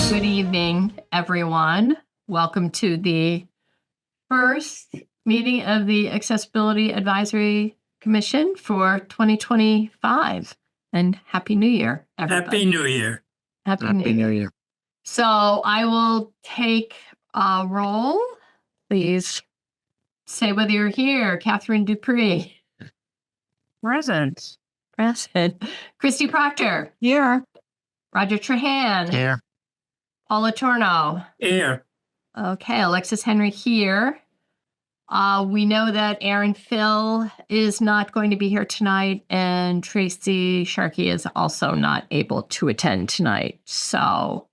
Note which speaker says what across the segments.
Speaker 1: Good evening, everyone. Welcome to the first meeting of the Accessibility Advisory Commission for 2025. And Happy New Year, everybody.
Speaker 2: Happy New Year.
Speaker 1: Happy New Year. So I will take a roll. Please say whether you're here. Catherine Dupree.
Speaker 3: Present.
Speaker 1: Present. Christy Proctor.
Speaker 3: Here.
Speaker 1: Roger Trahan.
Speaker 4: Here.
Speaker 1: Paula Torno.
Speaker 2: Here.
Speaker 1: Okay, Alexis Henry here. We know that Aaron Phil is not going to be here tonight, and Tracy Sharkey is also not able to attend tonight. So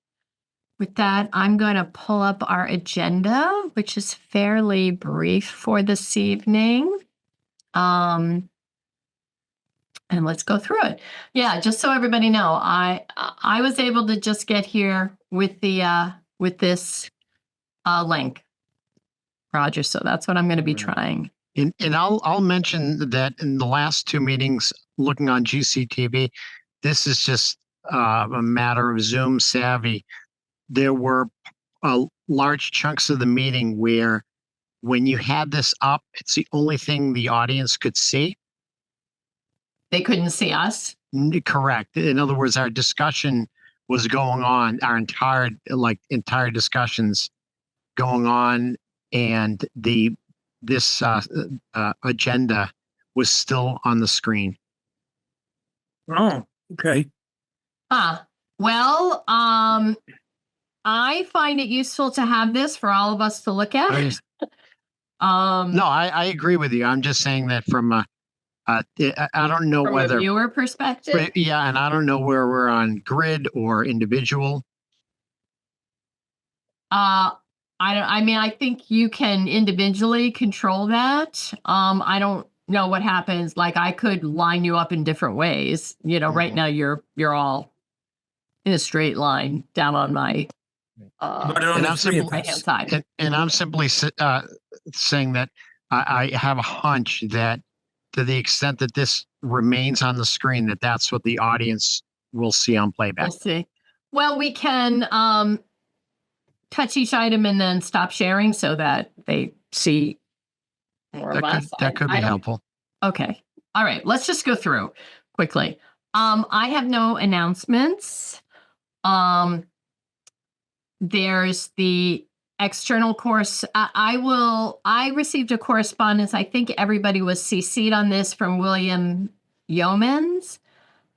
Speaker 1: with that, I'm going to pull up our agenda, which is fairly brief for this evening. And let's go through it. Yeah, just so everybody know, I was able to just get here with the with this link, Roger. So that's what I'm going to be trying.
Speaker 4: And I'll mention that in the last two meetings, looking on GCTV, this is just a matter of Zoom savvy. There were large chunks of the meeting where, when you had this up, it's the only thing the audience could see.
Speaker 1: They couldn't see us.
Speaker 4: Correct. In other words, our discussion was going on, our entire discussions going on, and this agenda was still on the screen.
Speaker 2: Oh, okay.
Speaker 1: Well, I find it useful to have this for all of us to look at.
Speaker 4: No, I agree with you. I'm just saying that from a I don't know
Speaker 1: from
Speaker 4: whether
Speaker 1: a viewer perspective.
Speaker 4: Yeah, and I don't know where we're on grid or individual.
Speaker 1: I think you can individually control that. I don't know what happens. Like, I could line you up in different ways. You know, right now you're all in a straight line down on my right-hand side.
Speaker 4: And I'm simply saying that I have a hunch that, to the extent that this remains on the screen, that's what the audience will see on playback.
Speaker 1: We'll see. Well, we can touch each item and then stop sharing so that they see more of us.
Speaker 4: That could be helpful.
Speaker 1: Okay. All right. Let's just go through quickly. I have no announcements. There's the external course. I received a correspondence. I think everybody was CC'd on this from William Yeomans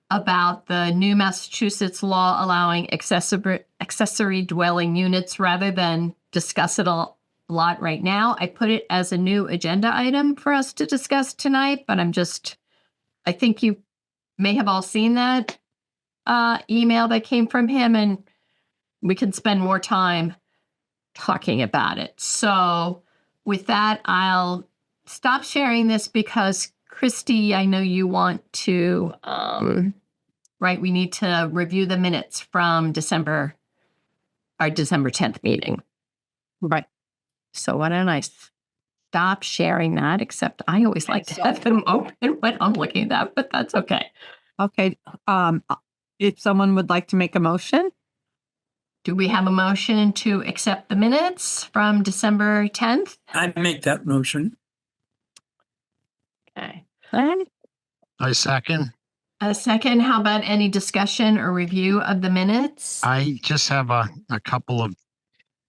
Speaker 1: about the new Massachusetts law allowing accessory dwelling units rather than discuss it a lot right now. I put it as a new agenda item for us to discuss tonight, but I think you may have all seen that email that came from him, and we can spend more time talking about it. So with that, I'll stop sharing this because, Christy, I know you want to, right? We need to review the minutes from our December 10th meeting. Right. So why don't I stop sharing that, except I always like to have them open when I'm looking at that, but that's okay.
Speaker 3: Okay. If someone would like to make a motion.
Speaker 1: Do we have a motion to accept the minutes from December 10th?
Speaker 2: I make that motion.
Speaker 1: Okay.
Speaker 4: I second.
Speaker 1: A second. How about any discussion or review of the minutes?
Speaker 4: I just have a couple of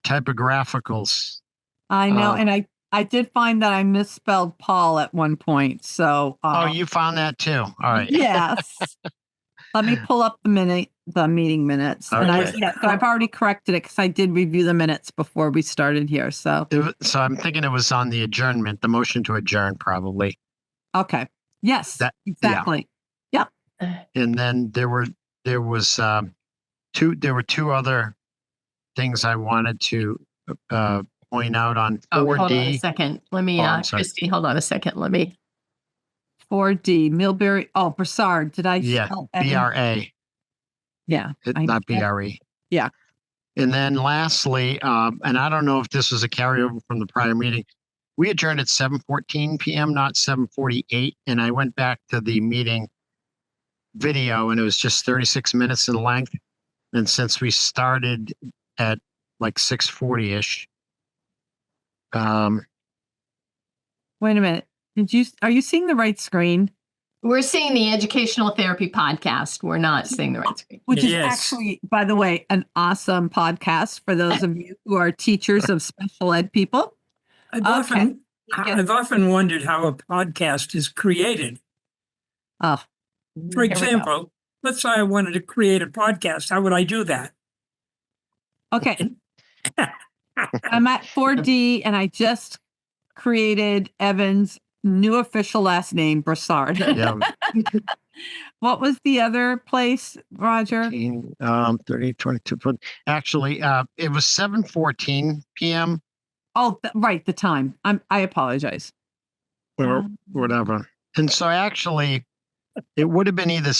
Speaker 4: typographicals.
Speaker 3: I know, and I did find that I misspelled Paul at one point. So
Speaker 4: you found that too. All right.
Speaker 3: Yes. Let me pull up the meeting minutes.
Speaker 4: Okay.
Speaker 3: And so I've already corrected it because I did review the minutes before we started here. So
Speaker 4: I'm thinking it was on the adjournment, the motion to adjourn, probably.
Speaker 3: Okay. Yes, exactly.
Speaker 4: Yeah. Yep. And then there were two other things I wanted to point out on 4D.
Speaker 1: Hold on a second. Let me, Christy, hold on a second. Let me.
Speaker 3: 4D, Millbury. Oh, Broussard. Did I?
Speaker 4: Yeah, BRA.
Speaker 3: Yeah.
Speaker 4: Not BRE.
Speaker 3: Yeah.
Speaker 4: And then lastly, and I don't know if this was a carryover from the prior meeting, we adjourned at 7:14 p.m., not 7:48. And I went back to the meeting video and it was just 36 minutes in length. And since we started at like 6:40-ish,
Speaker 3: Wait a minute. Are you seeing the right screen?
Speaker 1: We're seeing the Educational Therapy Podcast. We're not seeing the right screen.
Speaker 3: Which is
Speaker 2: Yes.
Speaker 3: actually, by the way, an awesome podcast for those of you who are teachers of special ed people.
Speaker 2: I've
Speaker 3: Okay.
Speaker 2: often wondered how a podcast is created.
Speaker 3: Oh,
Speaker 2: For
Speaker 3: Here we go.
Speaker 2: example, let's say I wanted to create a podcast. How would I do that?
Speaker 3: okay. I'm at 4D and I just created Evan's new official last name, Brassard.
Speaker 4: yeah,
Speaker 3: What was the other place, Roger?
Speaker 4: 30, 22. But actually, it was 7:14 p.m.
Speaker 3: Oh, right, the time. I apologize.
Speaker 4: or whatever. And so actually, it would have been either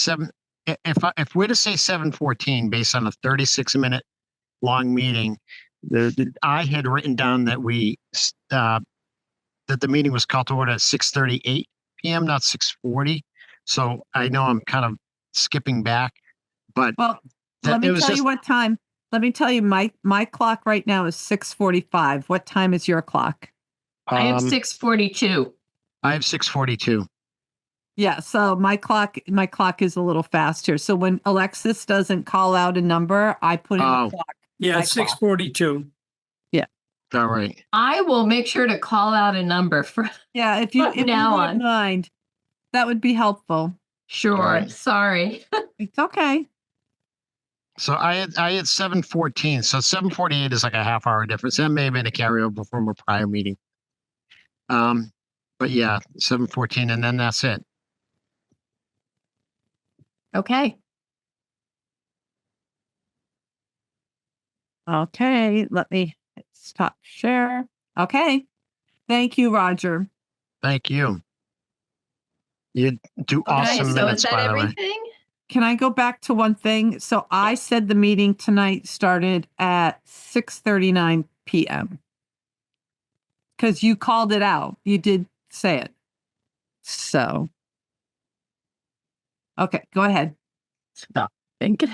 Speaker 4: if we're to say 7:14 based on a 36-minute long meeting, I had written down that that the meeting was called to order at 6:38 p.m., not 6:40. So I know I'm kind of skipping back, but
Speaker 3: Well,
Speaker 4: that-
Speaker 3: let me
Speaker 4: it was
Speaker 3: tell
Speaker 4: just-
Speaker 3: you what time. Let me tell you, my clock right now is 6:45. What time is your clock?
Speaker 1: I have
Speaker 4: um,
Speaker 1: 6:42.
Speaker 4: I have 6:42.
Speaker 3: Yeah, so my clock is a little faster. So when Alexis doesn't call out a number, I put in
Speaker 4: Oh.
Speaker 3: the clock.
Speaker 2: Yeah,
Speaker 3: My
Speaker 2: 6:42.
Speaker 4: All right.
Speaker 1: I will make sure to call out a number for
Speaker 3: Yeah, if you
Speaker 1: Now
Speaker 3: wouldn't
Speaker 1: on.
Speaker 3: mind, that would be helpful.
Speaker 1: sure.
Speaker 4: Right.
Speaker 1: Sorry.
Speaker 3: It's okay.
Speaker 4: So I had 7:14. So 7:48 is like a half hour difference. That may have been a carryover from a prior meeting. But yeah, 7:14, and then that's it.
Speaker 1: Okay.
Speaker 3: Okay, let me stop share. Okay. Thank you, Roger.
Speaker 4: Thank you. You do
Speaker 1: Okay.
Speaker 4: awesome
Speaker 1: So
Speaker 4: minutes,
Speaker 1: is that
Speaker 4: by the way.
Speaker 1: everything?
Speaker 3: Can I go back to one thing? So I said the meeting tonight started at 6:39 p.m. Because you called it out. You did say it. So, okay, go ahead.
Speaker 1: Stop thinking.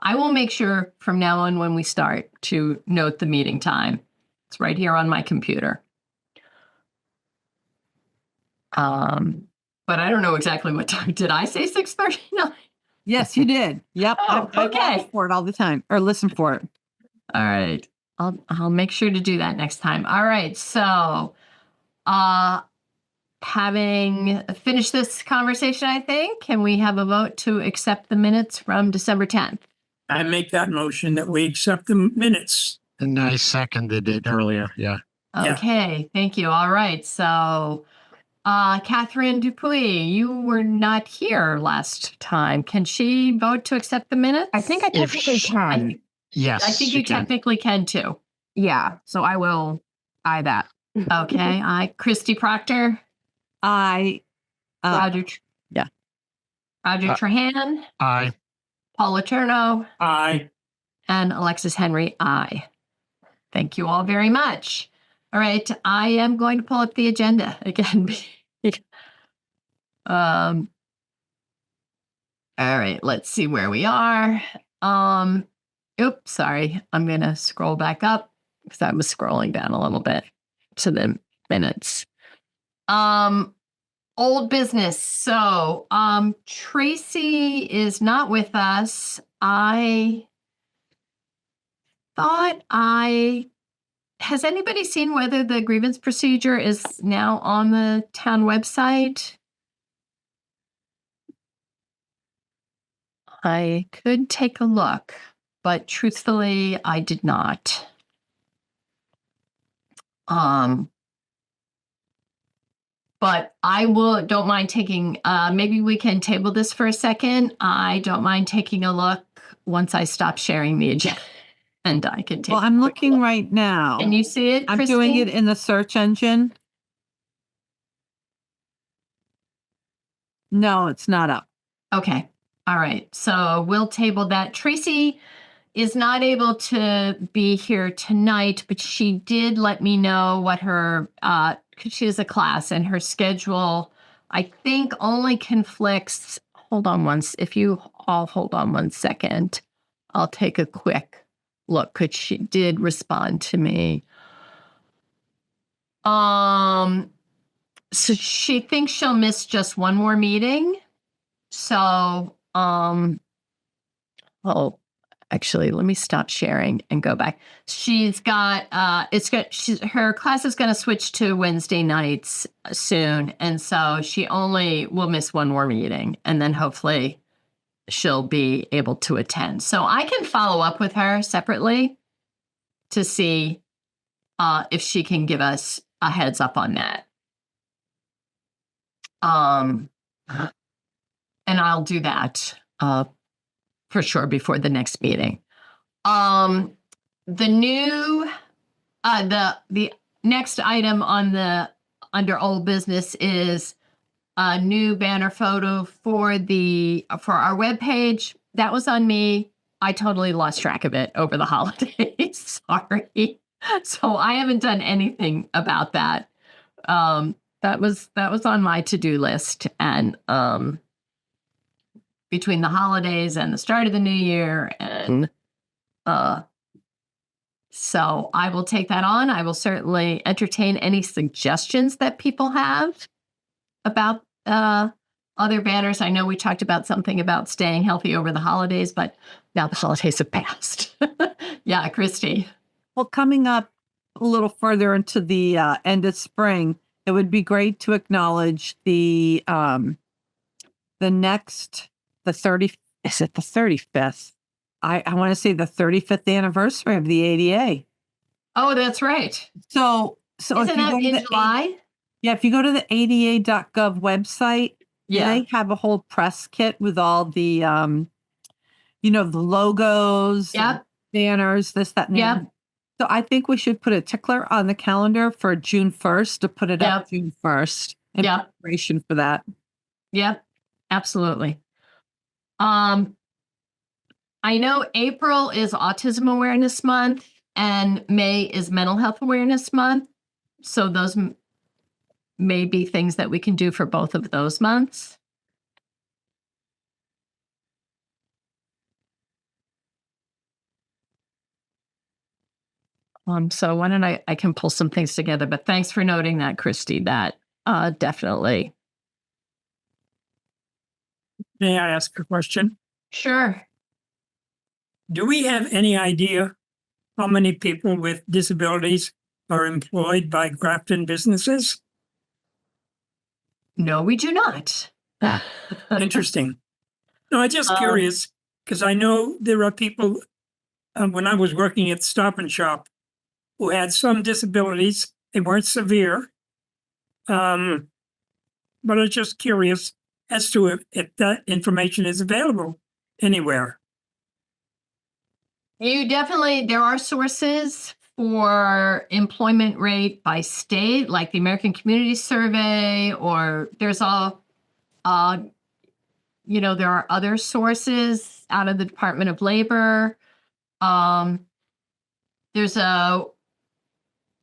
Speaker 1: I will make sure from now on when we start to note the meeting time. It's right here on my computer. But I don't know exactly what time. Did I say 6:39?
Speaker 3: Yes, you did. Yep.
Speaker 1: Oh,
Speaker 3: I
Speaker 1: okay.
Speaker 3: watch for it all the time, or listen for it.
Speaker 1: All right. I'll make sure to do that next time. All right. So having finished this conversation, I think, can we have a vote to accept the minutes from December 10th?
Speaker 2: I make that motion that we accept the minutes.
Speaker 4: And I seconded it earlier. Yeah.
Speaker 2: Yeah.
Speaker 1: Okay, thank you. All right. So Catherine Dupuy, you were not here last time. Can she vote to accept the minutes?
Speaker 5: I think I
Speaker 4: If
Speaker 5: technically
Speaker 4: sh-
Speaker 5: can.
Speaker 4: Yes.
Speaker 1: I think
Speaker 4: she
Speaker 1: you
Speaker 4: can.
Speaker 1: technically can too.
Speaker 5: Yeah. So I will eye that.
Speaker 1: Okay. Christy Proctor,
Speaker 3: I,
Speaker 1: Roger.
Speaker 3: yeah.
Speaker 1: Roger Trahan,
Speaker 4: Aye.
Speaker 1: Paula Turno,
Speaker 2: Aye.
Speaker 1: and Alexis Henry. Aye. Thank you all very much. All right. I am going to pull up the agenda again. All right. Let's see where we are. Oops, sorry. I'm going to scroll back up because I was scrolling down a little bit to the minutes. Old business. So, Tracy is not with us. I thought has anybody seen whether the grievance procedure is now on the town website? I could take a look, but truthfully, I did not. But I don't mind taking, maybe we can table this for a second. I don't mind taking a look once I stop sharing the agenda. And I can take.
Speaker 3: Well, I'm looking right now.
Speaker 1: Can you see it,
Speaker 3: I'm doing
Speaker 1: Christine?
Speaker 3: it in the search engine. No, it's not up.
Speaker 1: Okay. All right. So we'll table that. Tracy is not able to be here tonight, but she did let me know what her, because she has a class and her schedule, I think, only conflicts. Hold on once. If you I'll hold on one second. I'll take a quick look, because she did respond to me. So she thinks she'll miss just one more meeting. So, oh, actually, let me stop sharing and go back. She's got, her class is going to switch to Wednesday nights soon. And so she only will miss one more meeting, and then hopefully she'll be able to attend. So I can follow up with her separately to see if she can give us a heads up on that. And I'll do that for sure before the next meeting. The new, the next item on the under old business is a new banner photo for our webpage. That was on me. I totally lost track of it over the holidays. Sorry. So I haven't done anything about that. That was on my to-do list, and between the holidays and the start of the new year, and so I will take that on. I will certainly entertain any suggestions that people have about other banners. I know we talked about something about staying healthy over the holidays, but now the holidays have passed. Yeah, Christy.
Speaker 3: Well, coming up a little further into the end of spring, it would be great to acknowledge the 35th? I want to say the 35th anniversary of the ADA.
Speaker 1: Oh, that's right.
Speaker 3: So
Speaker 1: Isn't
Speaker 3: if you
Speaker 1: that
Speaker 3: go to
Speaker 1: in
Speaker 3: the
Speaker 1: July?
Speaker 3: if you go to the ada.gov website,
Speaker 1: Yeah.
Speaker 3: they have a whole press kit with all the the logos,
Speaker 1: Yep.
Speaker 3: banners, this, that, and the
Speaker 1: Yep.
Speaker 3: other. So I think we should put a tickler on the calendar for June 1st to put it up
Speaker 1: Yep.
Speaker 3: June 1st in
Speaker 1: Yep.
Speaker 3: preparation for that.
Speaker 1: Yep. Absolutely. I know April is Autism Awareness Month and May is Mental Health Awareness Month. So those may be things that we can do for both of those months. So why don't I can pull some things together, but thanks for noting that, Christy. That definitely.
Speaker 2: May I ask a question?
Speaker 1: Sure.
Speaker 2: Do we have any idea how many people with disabilities are employed by Grafton businesses?
Speaker 1: No, we do not.
Speaker 2: Interesting. No, I'm just curious, because I know there are people, when I was working at Stop and Shop, who had some disabilities. They weren't severe. But I'm just curious as to if that information is available anywhere.
Speaker 1: There are sources for employment rate by state, like the American Community Survey, or there's there are other sources out of the Department of Labor.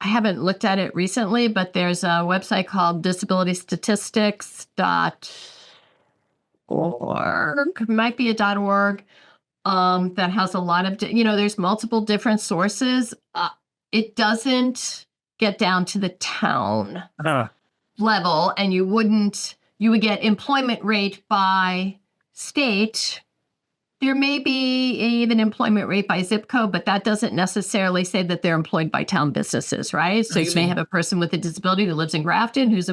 Speaker 1: I haven't looked at it recently, but there's a website called disabilitystatistics.org, might be a .org, that has a lot of, there's multiple different sources. It doesn't get down to the town level, and you would get employment rate by state. There may be even employment rate by zip code, but that doesn't necessarily say that they're employed by town businesses, right? So you may have a person with a disability who lives in Grafton whose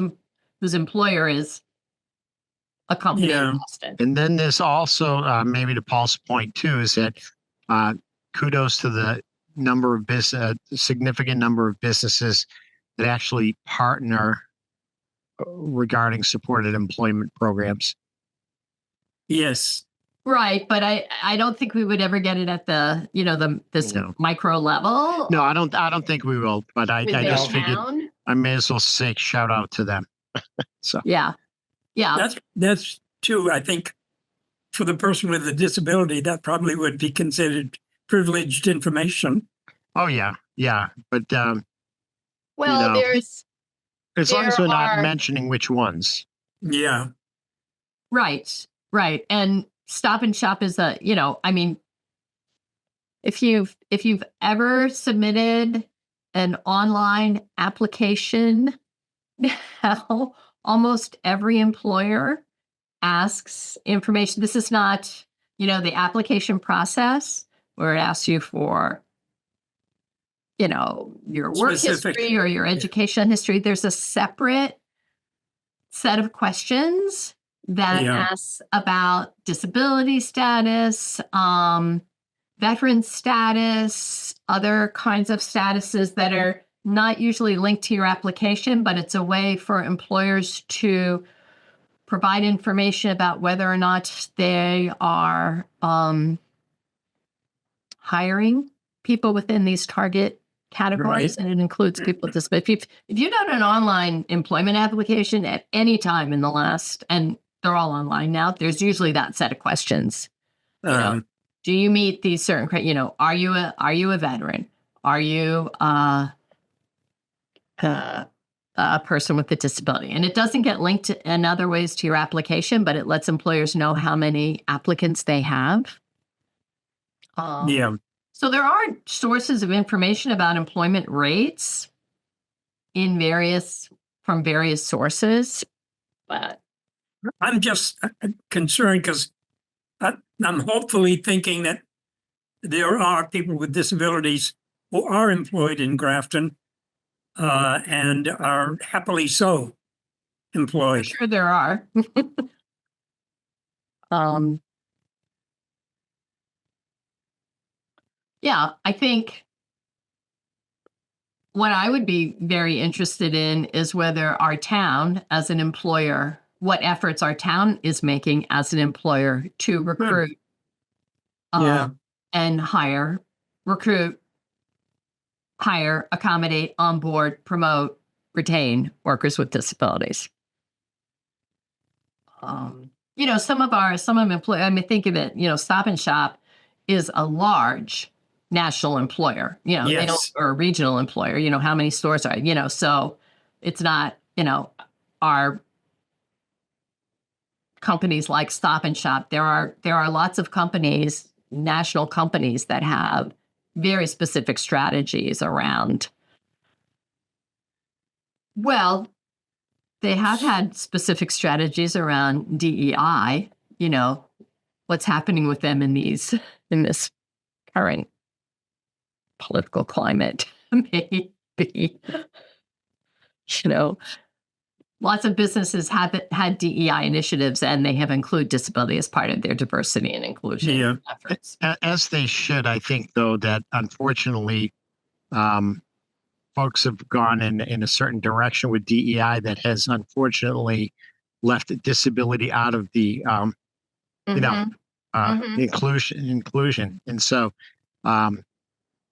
Speaker 1: employer is a company in Boston.
Speaker 4: And then there's also, maybe to Paul's point too, is that kudos to the significant number of businesses that actually partner regarding supported employment programs.
Speaker 2: Yes.
Speaker 1: Right, but I don't think we would ever get it at the this micro level.
Speaker 4: No, I don't think we will. But I just figured
Speaker 1: town.
Speaker 4: I may as well say shout out to them. So
Speaker 1: Yeah.
Speaker 2: That's true. I think for the person with a disability, that probably would be considered privileged information.
Speaker 4: Oh yeah. But
Speaker 1: Well,
Speaker 4: as long as we're not
Speaker 1: are-
Speaker 4: mentioning which ones.
Speaker 2: Yeah.
Speaker 1: Right. And Stop and Shop is a, I mean, if you've ever submitted an online application, now almost every employer asks information. This is not, the application process where it asks you for, your work
Speaker 2: Specific.
Speaker 1: history or your education history. There's a separate set of questions that
Speaker 2: Yeah.
Speaker 1: asks about disability status, veteran status, other kinds of statuses that are not usually linked to your application, but it's a way for employers to provide information about whether or not they are hiring people within these target categories,
Speaker 2: Right.
Speaker 1: and it includes people with disabilities. If you've done an online employment application at any time in the last, and they're all online now, there's usually that set of questions. Do you meet these certain, are you a veteran? Are you a person with a disability? And it doesn't get linked in other ways to your application, but it lets employers know how many applicants they have.
Speaker 2: Yeah.
Speaker 1: So there are sources of information about employment rates from various sources, but
Speaker 2: I'm just concerned because I'm hopefully thinking that there are people with disabilities who are employed in Grafton and are happily so
Speaker 1: I'm
Speaker 2: employed.
Speaker 1: sure there are. Yeah, I think what I would be very interested in is whether our town as an employer, what efforts our town is making as an employer to recruit
Speaker 2: Yeah.
Speaker 1: and recruit, hire, accommodate, onboard, promote, retain workers with disabilities. Some of employers, I mean, think of it, Stop and Shop is a large national employer, they don't,
Speaker 2: Yes.
Speaker 1: or a regional employer, how many stores are, so it's not, our companies like Stop and Shop. There are lots of companies, national companies, that have very specific strategies around, well, they have had specific strategies around DEI, what's happening with them in this current political climate. Maybe, lots of businesses have had DEI initiatives, and they have included disability as part of their diversity and inclusion
Speaker 2: Yeah.
Speaker 1: efforts.
Speaker 4: As they should. I think, though, that unfortunately, folks have gone in a certain direction with DEI that has unfortunately left disability out of the
Speaker 1: Mhm.
Speaker 4: inclusion. And so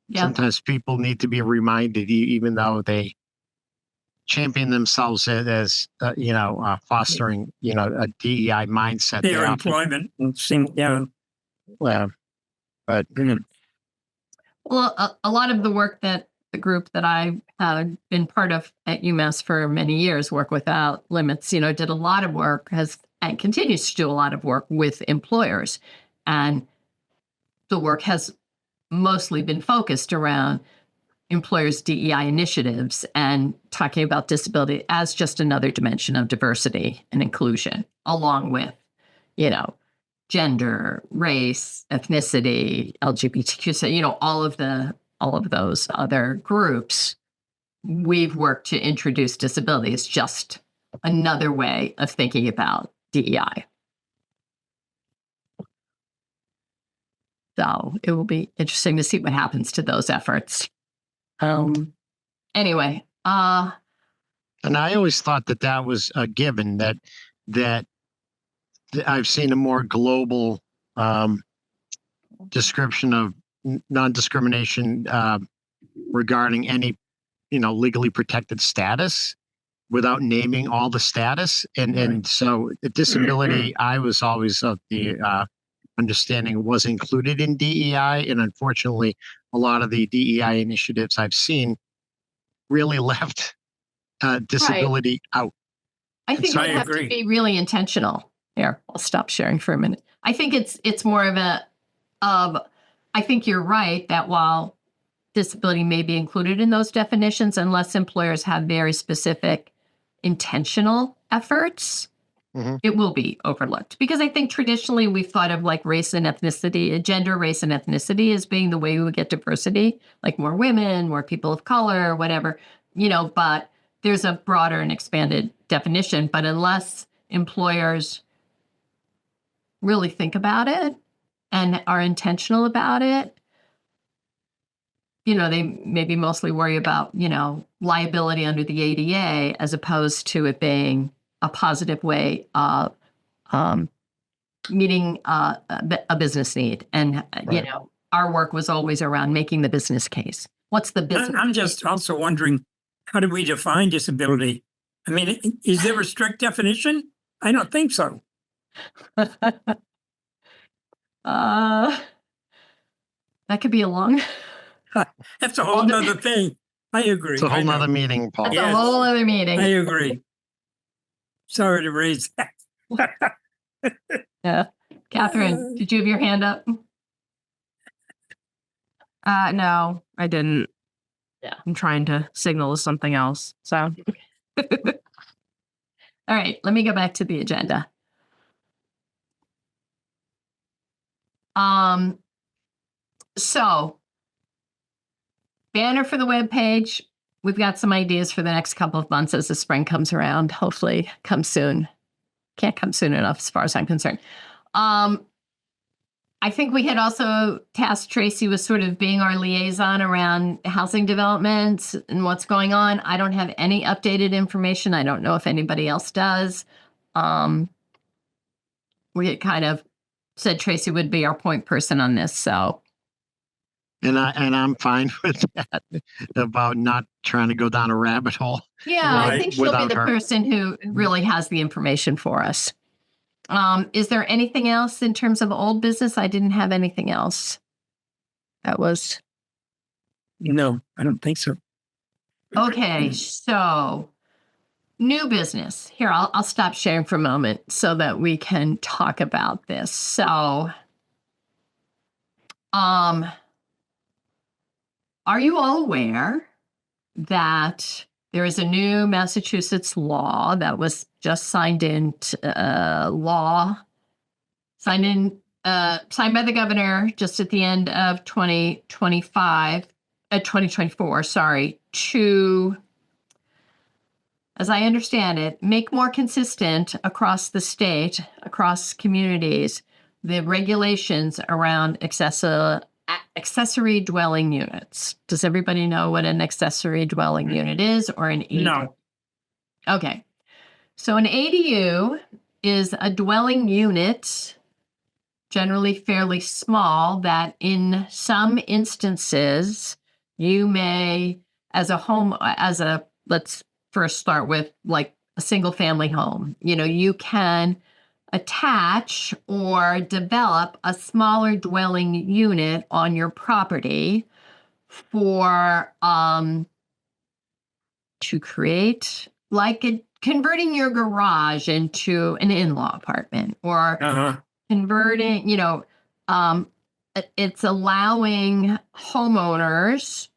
Speaker 1: Yeah.
Speaker 4: sometimes people need to be reminded, even though they champion themselves as fostering a DEI mindset.
Speaker 2: Their
Speaker 4: they often-
Speaker 2: employment
Speaker 4: well, but
Speaker 1: Well, a lot of the work that the group that I have been part of at UMass for many years, Work Without Limits, did a lot of work, and continues to do a lot of work with employers. And the work has mostly been focused around employers' DEI initiatives and talking about disability as just another dimension of diversity and inclusion, along with, gender, race, ethnicity, LGBTQ, so, all of those other groups. We've worked to introduce disability as just another way of thinking about DEI. So it will be interesting to see what happens to those efforts. Anyway,
Speaker 4: and I always thought that was a given, that I've seen a more global description of non-discrimination regarding any legally protected status without naming all the status. And so the disability, I was always of the understanding, was included in DEI. And unfortunately, a lot of the DEI initiatives I've seen really left disability out.
Speaker 1: I think
Speaker 2: So I
Speaker 1: we have to
Speaker 2: agree.
Speaker 1: be really intentional. Here, I'll stop sharing for a minute. I think it's more of I think you're right that while disability may be included in those definitions, unless employers have very specific intentional efforts,
Speaker 4: Mhm.
Speaker 1: it will be overlooked. Because I think traditionally we've thought of like race and ethnicity, gender, race, and ethnicity as being the way we would get diversity, like more women, more people of color, whatever, but there's a broader and expanded definition. But unless employers really think about it and are intentional about it, they maybe mostly worry about, liability under the ADA as opposed to it being a positive way of meeting a business need. And,
Speaker 4: Right.
Speaker 1: our work was always around making the business case. What's the business?
Speaker 2: I'm just also wondering, how do we define disability? I mean, is there a strict definition? I don't think so.
Speaker 1: That could be a long,
Speaker 2: That's a whole nother thing. I agree.
Speaker 4: It's a
Speaker 2: I
Speaker 4: whole
Speaker 2: know.
Speaker 4: nother meeting, Paul.
Speaker 1: that's
Speaker 2: Yes.
Speaker 1: a whole other meeting.
Speaker 2: I agree. Sorry to raise that.
Speaker 1: Yeah. Catherine, did you have your hand up?
Speaker 5: No, I didn't.
Speaker 1: Yeah.
Speaker 5: I'm trying to signal to something else. So
Speaker 1: All right, let me go back to the agenda. So banner for the webpage. We've got some ideas for the next couple of months as the spring comes around. Hopefully come soon. Can't come soon enough as far as I'm concerned. I think we had also tasked Tracy with sort of being our liaison around housing developments and what's going on. I don't have any updated information. I don't know if anybody else does. We had kind of said Tracy would be our point person on this. So
Speaker 4: And I'm fine with that about not trying to go down a rabbit hole.
Speaker 1: yeah, I
Speaker 2: Right,
Speaker 1: think she'll be
Speaker 4: without
Speaker 1: the
Speaker 4: her.
Speaker 1: person who really has the information for us. Is there anything else in terms of old business? I didn't have anything else. That was
Speaker 2: No, I don't think so.
Speaker 1: okay. So new business. Here, I'll stop sharing for a moment so that we can talk about this. So, are you all aware that there is a new Massachusetts law that was just signed by the governor just at the end of 2024, sorry, to, as I understand it, make more consistent across the state, across communities, the regulations around accessory dwelling units. Does everybody know what an accessory dwelling unit is or an ADU?
Speaker 2: No.
Speaker 1: Okay. So an ADU is a dwelling unit, generally fairly small, that in some instances you may, let's first start with like a single family home. You can attach or develop a smaller dwelling unit on your property for to create like converting your garage into an in-law apartment or converting, it's allowing homeowners.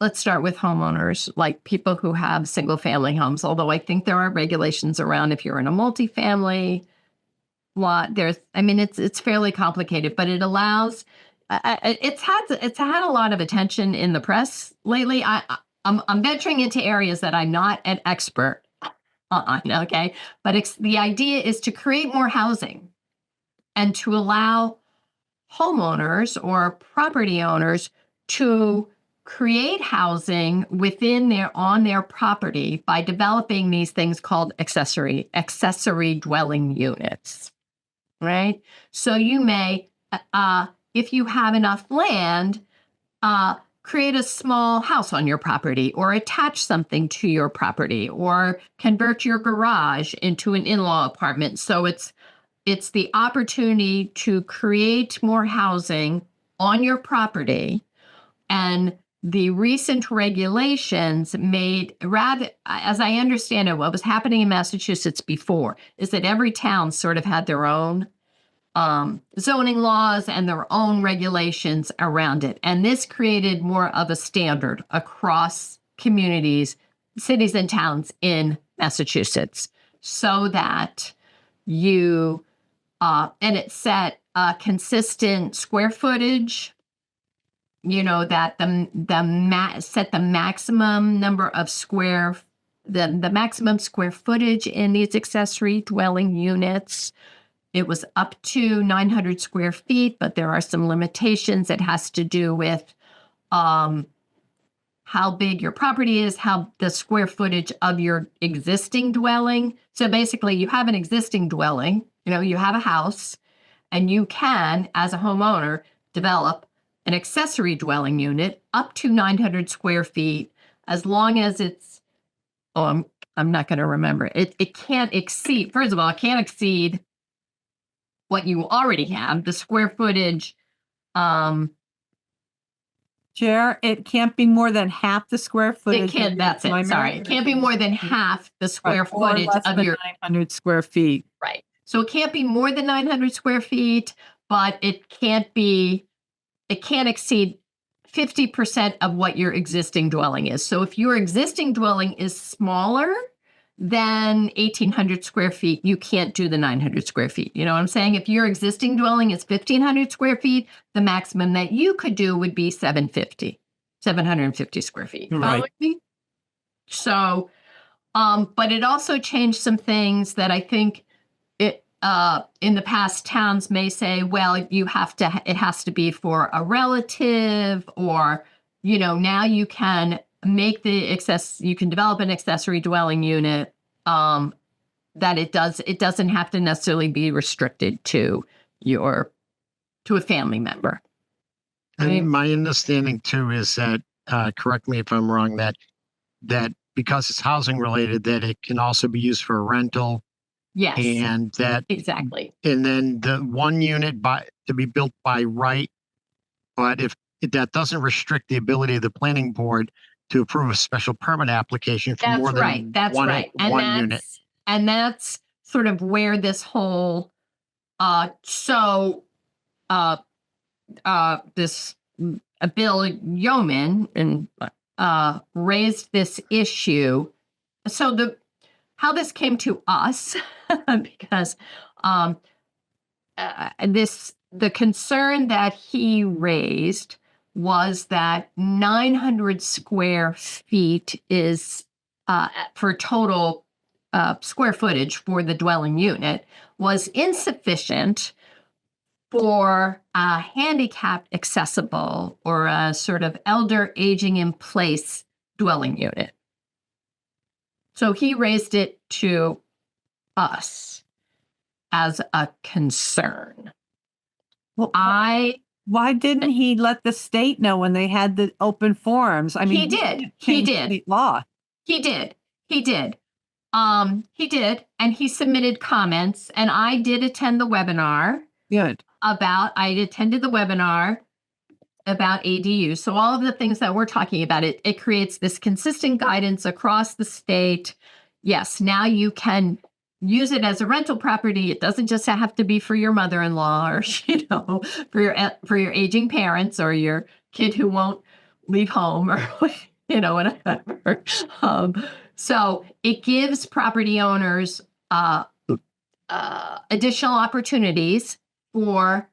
Speaker 1: Let's start with homeowners, like people who have single family homes, although I think there are regulations around if you're in a multifamily lot. It's fairly complicated, but it allows, it's had a lot of attention in the press lately. I'm venturing into areas that I'm not an expert on, okay? But the idea is to create more housing and to allow homeowners or property owners to create housing on their property by developing these things called accessory dwelling units, right? So you may, if you have enough land, create a small house on your property or attach something to your property or convert your garage into an in-law apartment. So it's the opportunity to create more housing on your property. And the recent regulations made, rather, as I understand it, what was happening in Massachusetts before is that every town sort of had their own zoning laws and their own regulations around it. And this created more of a standard across communities, cities and towns in Massachusetts, so that you, and it set a consistent square footage, that set the maximum number of the maximum square footage in these accessory dwelling units. It was up to 900 square feet, but there are some limitations. It has to do with how big your property is, how the square footage of your existing dwelling. So basically, you have an existing dwelling, you have a house, and you can, as a homeowner, develop an accessory dwelling unit up to 900 square feet, as long as it's, I'm not going to remember. It can't exceed, first of all, it can't exceed what you already have, the square footage.
Speaker 3: Chair, it can't be more than half the square footage.
Speaker 1: It can't, that's it, sorry. It can't be more than half the square footage of your,
Speaker 3: 900 square feet.
Speaker 1: right. So it can't be more than 900 square feet, but it can't exceed 50% of what your existing dwelling is. So if your existing dwelling is smaller than 1,800 square feet, you can't do the 900 square feet. You know what I'm saying? If your existing dwelling is 1,500 square feet, the maximum that you could do would be 750 square feet.
Speaker 2: Right.
Speaker 1: Following me? So, but it also changed some things that I think in the past, towns may say, well, it has to be for a relative, or, now you can make you can develop an accessory dwelling unit, that it doesn't have to necessarily be restricted to a family member. Right.
Speaker 4: And my understanding too is that, correct me if I'm wrong, that because it's housing related, that it can also be used for a rental.
Speaker 1: Yes,
Speaker 4: And that,
Speaker 1: exactly.
Speaker 4: and then the one unit to be built by right. But if that doesn't restrict the ability of the planning board to approve a special permit application for more than
Speaker 1: right. That's
Speaker 4: one,
Speaker 1: right.
Speaker 4: one unit.
Speaker 1: And that's sort of where this whole, this Bill Yeoman raised this issue. So how this came to us, because the concern that he raised was that 900 square feet is for total square footage for the dwelling unit was insufficient for a handicapped accessible or a sort of elder aging in place dwelling unit. So he raised it to us as a concern.
Speaker 3: Well, why didn't he let the state know when they had the open forums? I mean,
Speaker 1: He did.
Speaker 3: State law.
Speaker 1: He did. He did, and he submitted comments, and I did attend the webinar
Speaker 3: Good.
Speaker 1: I attended the webinar about ADU. So all of the things that we're talking about, it creates this consistent guidance across the state. Yes, now you can use it as a rental property. It doesn't just have to be for your mother-in-law or, for your aging parents or your kid who won't leave home or, whatever. So it gives property owners additional opportunities for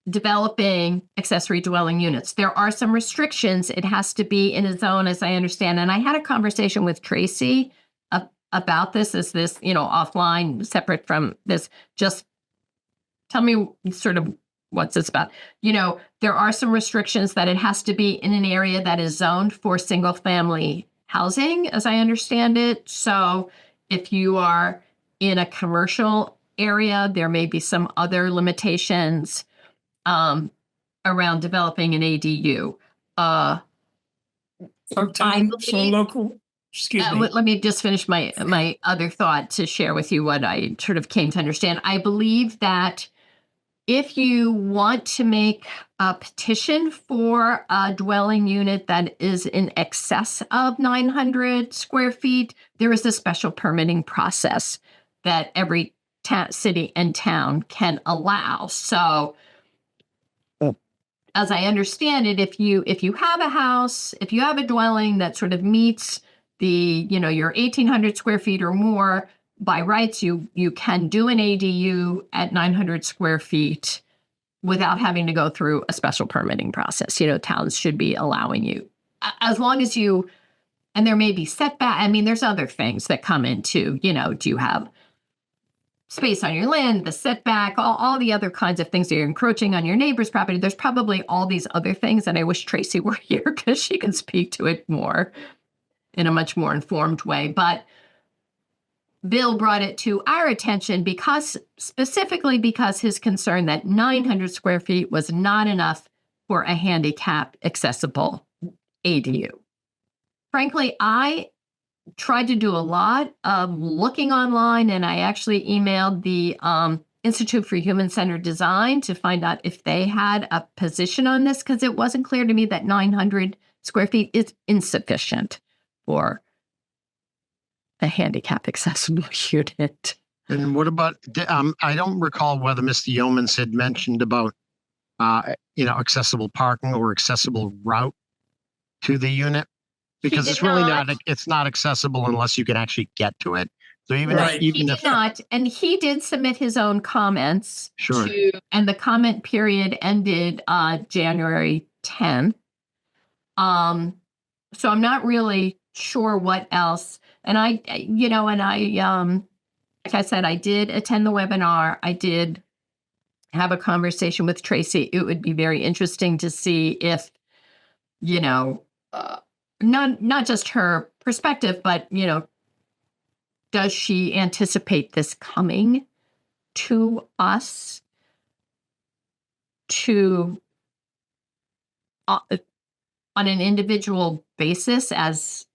Speaker 1: developing accessory dwelling units. There are some restrictions. It has to be in a zone, as I understand. And I had a conversation with Tracy about this. Is this, offline, separate from this? Just tell me sort of what's this about. There are some restrictions that it has to be in an area that is zoned for single family housing, as I understand it. So if you are in a commercial area, there may be some other limitations around developing an ADU.
Speaker 2: So local, excuse me.
Speaker 1: Let me just finish my other thought to share with you what I sort of came to understand. I believe that if you want to make a petition for a dwelling unit that is in excess of 900 square feet, there is a special permitting process that every city and town can allow. So as I understand it, if you have a house, if you have a dwelling that sort of meets the, your 1,800 square feet or more, by rights, you can do an ADU at 900 square feet without having to go through a special permitting process. Towns should be allowing you, as long as you, and there may be setback. I mean, there's other things that come into, do you have space on your land, the setback, all the other kinds of things that you're encroaching on your neighbor's property. There's probably all these other things, and I wish Tracy were here because she can speak to it more in a much more informed way. But Bill brought it to our attention specifically because his concern that 900 square feet was not enough for a handicap accessible ADU. Frankly, I tried to do a lot of looking online, and I actually emailed the Institute for Human-Centered Design to find out if they had a position on this, because it wasn't clear to me that 900 square feet is insufficient for a handicap accessible unit.
Speaker 4: And what about, I don't recall whether Mr. Yeomans had mentioned about, accessible parking or accessible route to the unit. Because
Speaker 1: He
Speaker 4: it's
Speaker 1: did
Speaker 4: really
Speaker 1: not.
Speaker 4: it's not accessible unless you can actually get to it. So even
Speaker 2: Right.
Speaker 4: if,
Speaker 1: He
Speaker 4: even
Speaker 1: did
Speaker 4: if,
Speaker 1: not, and he did submit his own comments.
Speaker 4: Sure.
Speaker 1: And the comment period ended January 10th. So I'm not really sure what else. And like I said, I did attend the webinar. I did have a conversation with Tracy. It would be very interesting to see if, not just her perspective, but, does she anticipate this coming to us on an individual basis as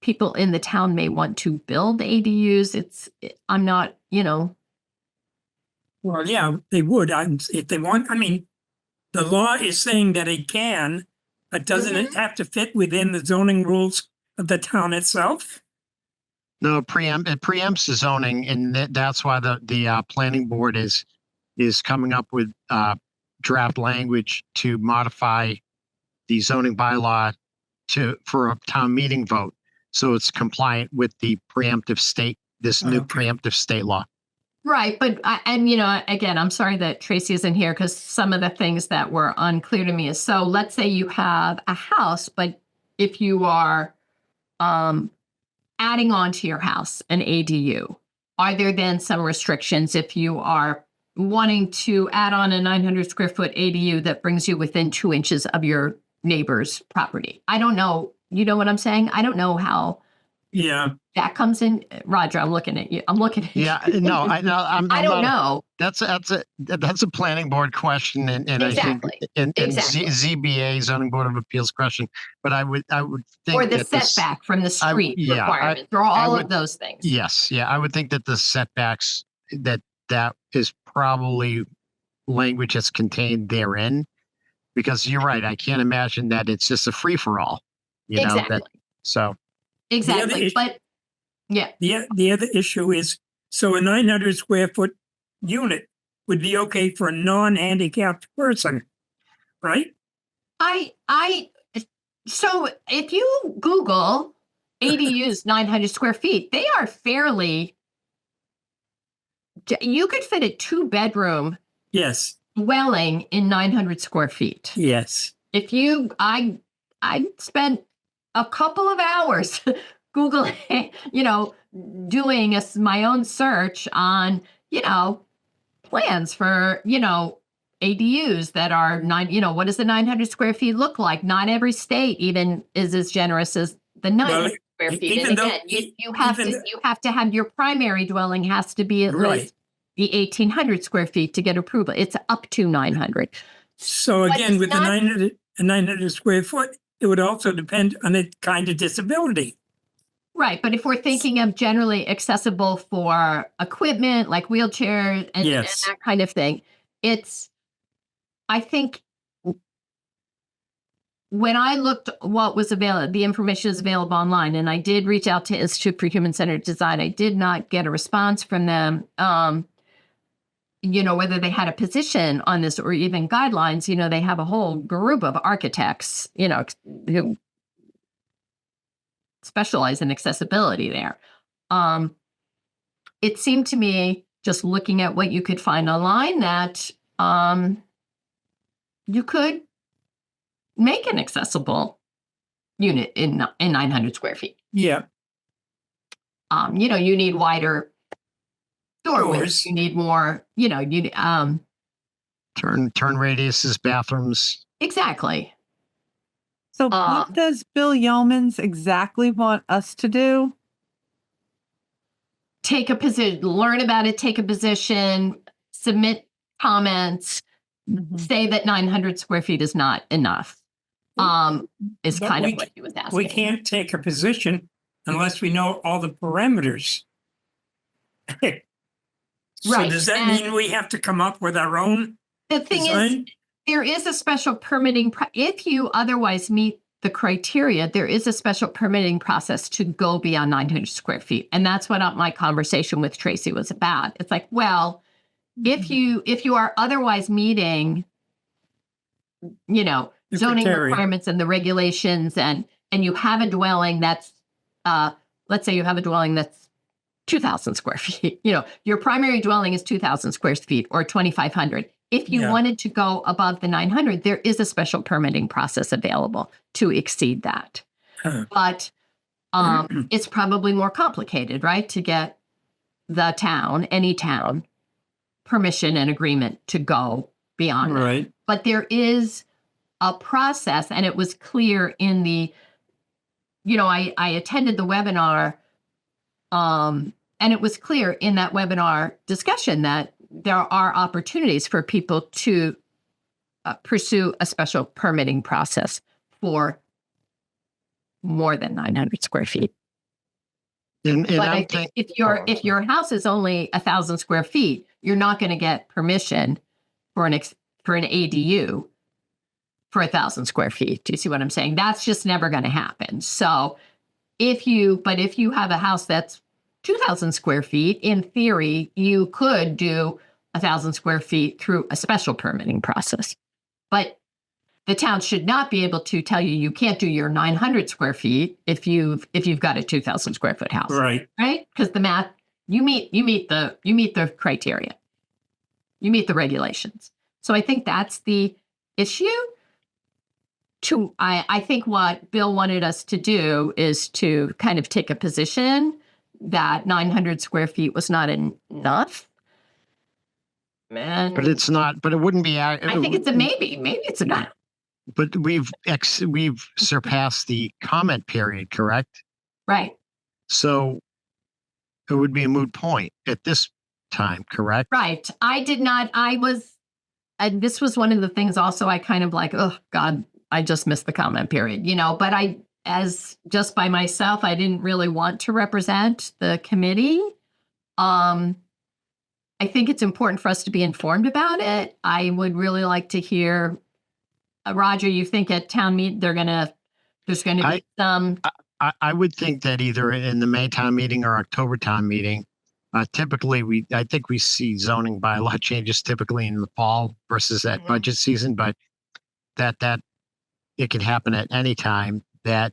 Speaker 1: people in the town may want to build ADUs? I'm not,
Speaker 2: Well, yeah, they would. If they want, I mean, the law is saying that it can, but doesn't it have to fit within the zoning rules of the town itself?
Speaker 4: no, it preempts the zoning, and that's why the planning board is coming up with draft language to modify the zoning bylaw for a town meeting vote. So it's compliant with the this new
Speaker 2: Okay.
Speaker 4: preemptive state law.
Speaker 1: right. But again, I'm sorry that Tracy isn't here because some of the things that were unclear to me is, so let's say you have a house, but if you are adding on to your house an ADU, are there then some restrictions if you are wanting to add on a 900 square foot ADU that brings you within 2 inches of your neighbor's property? I don't know. You know what I'm saying? I don't know how
Speaker 2: Yeah,
Speaker 1: that comes in. Roger, I'm looking at you. I'm looking at
Speaker 4: Yeah,
Speaker 1: you.
Speaker 4: no, I
Speaker 1: I don't know.
Speaker 4: That's a planning board question, and
Speaker 1: Exactly.
Speaker 4: I think and
Speaker 1: Exactly.
Speaker 4: ZBA, zoning board of appeals question. But I would think
Speaker 1: Or the
Speaker 4: that this-
Speaker 1: setback from the street
Speaker 4: yeah,
Speaker 1: requirements, or all
Speaker 4: would-
Speaker 1: of those things.
Speaker 4: Yes, yeah, I would think that the setbacks that is probably language that's contained therein, because you're right. I can't imagine that it's just a free for all.
Speaker 1: Exactly.
Speaker 4: So
Speaker 1: Exactly.
Speaker 2: issue-
Speaker 1: But yeah,
Speaker 2: the other issue is, so a 900 square foot unit would be okay for a non-handicapped person, right?
Speaker 1: so if you Google ADUs 900 square feet, they are fairly, you could fit a 2-bedroom
Speaker 2: Yes,
Speaker 1: dwelling in 900 square feet.
Speaker 2: yes.
Speaker 1: If you, I spent a couple of hours Googling, doing my own search on, plans for, ADUs that are what does the 900 square feet look like? Not every state even is as generous as the 900 square feet.
Speaker 2: even
Speaker 1: And
Speaker 2: though-
Speaker 1: again, you have
Speaker 2: even-
Speaker 1: to, have your primary dwelling has to be at
Speaker 2: Right.
Speaker 1: least the 1,800 square feet to get approval. It's up to 900.
Speaker 2: So
Speaker 1: But
Speaker 2: again,
Speaker 1: it's
Speaker 2: with the
Speaker 1: not-
Speaker 2: 900 square foot, it would also depend on the kind of disability.
Speaker 1: Right, but if we're thinking of generally accessible for equipment like wheelchairs and
Speaker 2: Yes.
Speaker 1: that kind of thing, I think when I looked what was available, the information is available online, and I did reach out to Institute for Human Centered Design. I did not get a response from them. Whether they had a position on this or even guidelines. They have a whole group of architects, who specialize in accessibility there. It seemed to me, just looking at what you could find online, that you could make an accessible unit in 900 square feet.
Speaker 2: Yeah.
Speaker 1: You need wider doorways.
Speaker 2: Doors.
Speaker 1: You need more,
Speaker 4: Turn radiuses, bathrooms.
Speaker 1: exactly.
Speaker 3: So what does Bill Yeomans exactly want us to do?
Speaker 1: Take a position, learn about it, take a position, submit comments, say that 900 square feet is not enough. Is
Speaker 2: But
Speaker 1: kind
Speaker 2: we
Speaker 1: of what he was asking.
Speaker 2: We can't take a position unless we know all the parameters. So
Speaker 1: Right,
Speaker 2: does that
Speaker 1: and-
Speaker 2: mean we have to come up with our own
Speaker 1: The thing is,
Speaker 2: design?
Speaker 1: there is a special permitting, if you otherwise meet the criteria, there is a special permitting process to go beyond 900 square feet. And that's what my conversation with Tracy was about. It's like, well, if you are otherwise meeting,
Speaker 2: The
Speaker 1: zoning
Speaker 2: criteria.
Speaker 1: requirements and the regulations, and you have a dwelling that's, let's say you have a dwelling that's 2,000 square feet, your primary dwelling is 2,000 square feet or 2,500. If you
Speaker 2: Yeah.
Speaker 1: wanted to go above the 900, there is a special permitting process available to exceed that.
Speaker 2: Huh.
Speaker 1: But it's probably more complicated, right? To get the town, any town, permission and agreement to go beyond that.
Speaker 2: Right.
Speaker 1: But there is a process, and it was clear in the, I attended the webinar, and it was clear in that webinar discussion that there are opportunities for people to pursue a special permitting process for more than 900 square feet.
Speaker 4: And
Speaker 1: But I
Speaker 4: I'm
Speaker 1: think
Speaker 4: thinking,
Speaker 1: if your house is only 1,000 square feet, you're not going to get permission for an ADU for 1,000 square feet. Do you see what I'm saying? That's just never going to happen. So if you have a house that's 2,000 square feet, in theory, you could do 1,000 square feet through a special permitting process. But the town should not be able to tell you can't do your 900 square feet if you've got a 2,000 square foot house,
Speaker 2: Right.
Speaker 1: right? Because the math, you meet the criteria, you meet the regulations. So I think that's the issue. I think what Bill wanted us to do is to kind of take a position that 900 square feet was not enough. And
Speaker 4: but it's not. But it wouldn't be.
Speaker 1: I think it's a maybe. Maybe it's not.
Speaker 4: But we've surpassed the comment period, correct?
Speaker 1: Right.
Speaker 4: So it would be a moot point at this time, correct?
Speaker 1: Right. I did not. And this was one of the things also I kind of like, oh God, I just missed the comment period, but as just by myself, I didn't really want to represent the committee. I think it's important for us to be informed about it. I would really like to hear, Roger, you think at town meet there's going to be some.
Speaker 4: I would think that either in the May town meeting or October town meeting, typically I think we see zoning bylaw changes typically in the fall versus at
Speaker 1: Mhm.
Speaker 4: budget season, but that it can happen at any time. That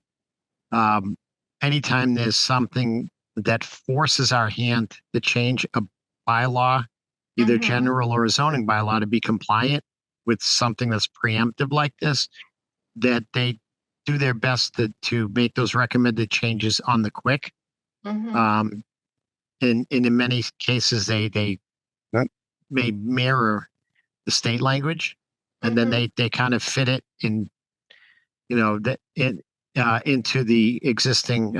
Speaker 4: anytime there's something that forces our hand to change a bylaw, either
Speaker 1: Mhm.
Speaker 4: general or a zoning bylaw, to be compliant with something that's preemptive like this, that they do their best to make those recommended changes on the quick.
Speaker 1: Mhm.
Speaker 4: And in many cases, they may mirror the state language, and then they kind of fit it in, into the existing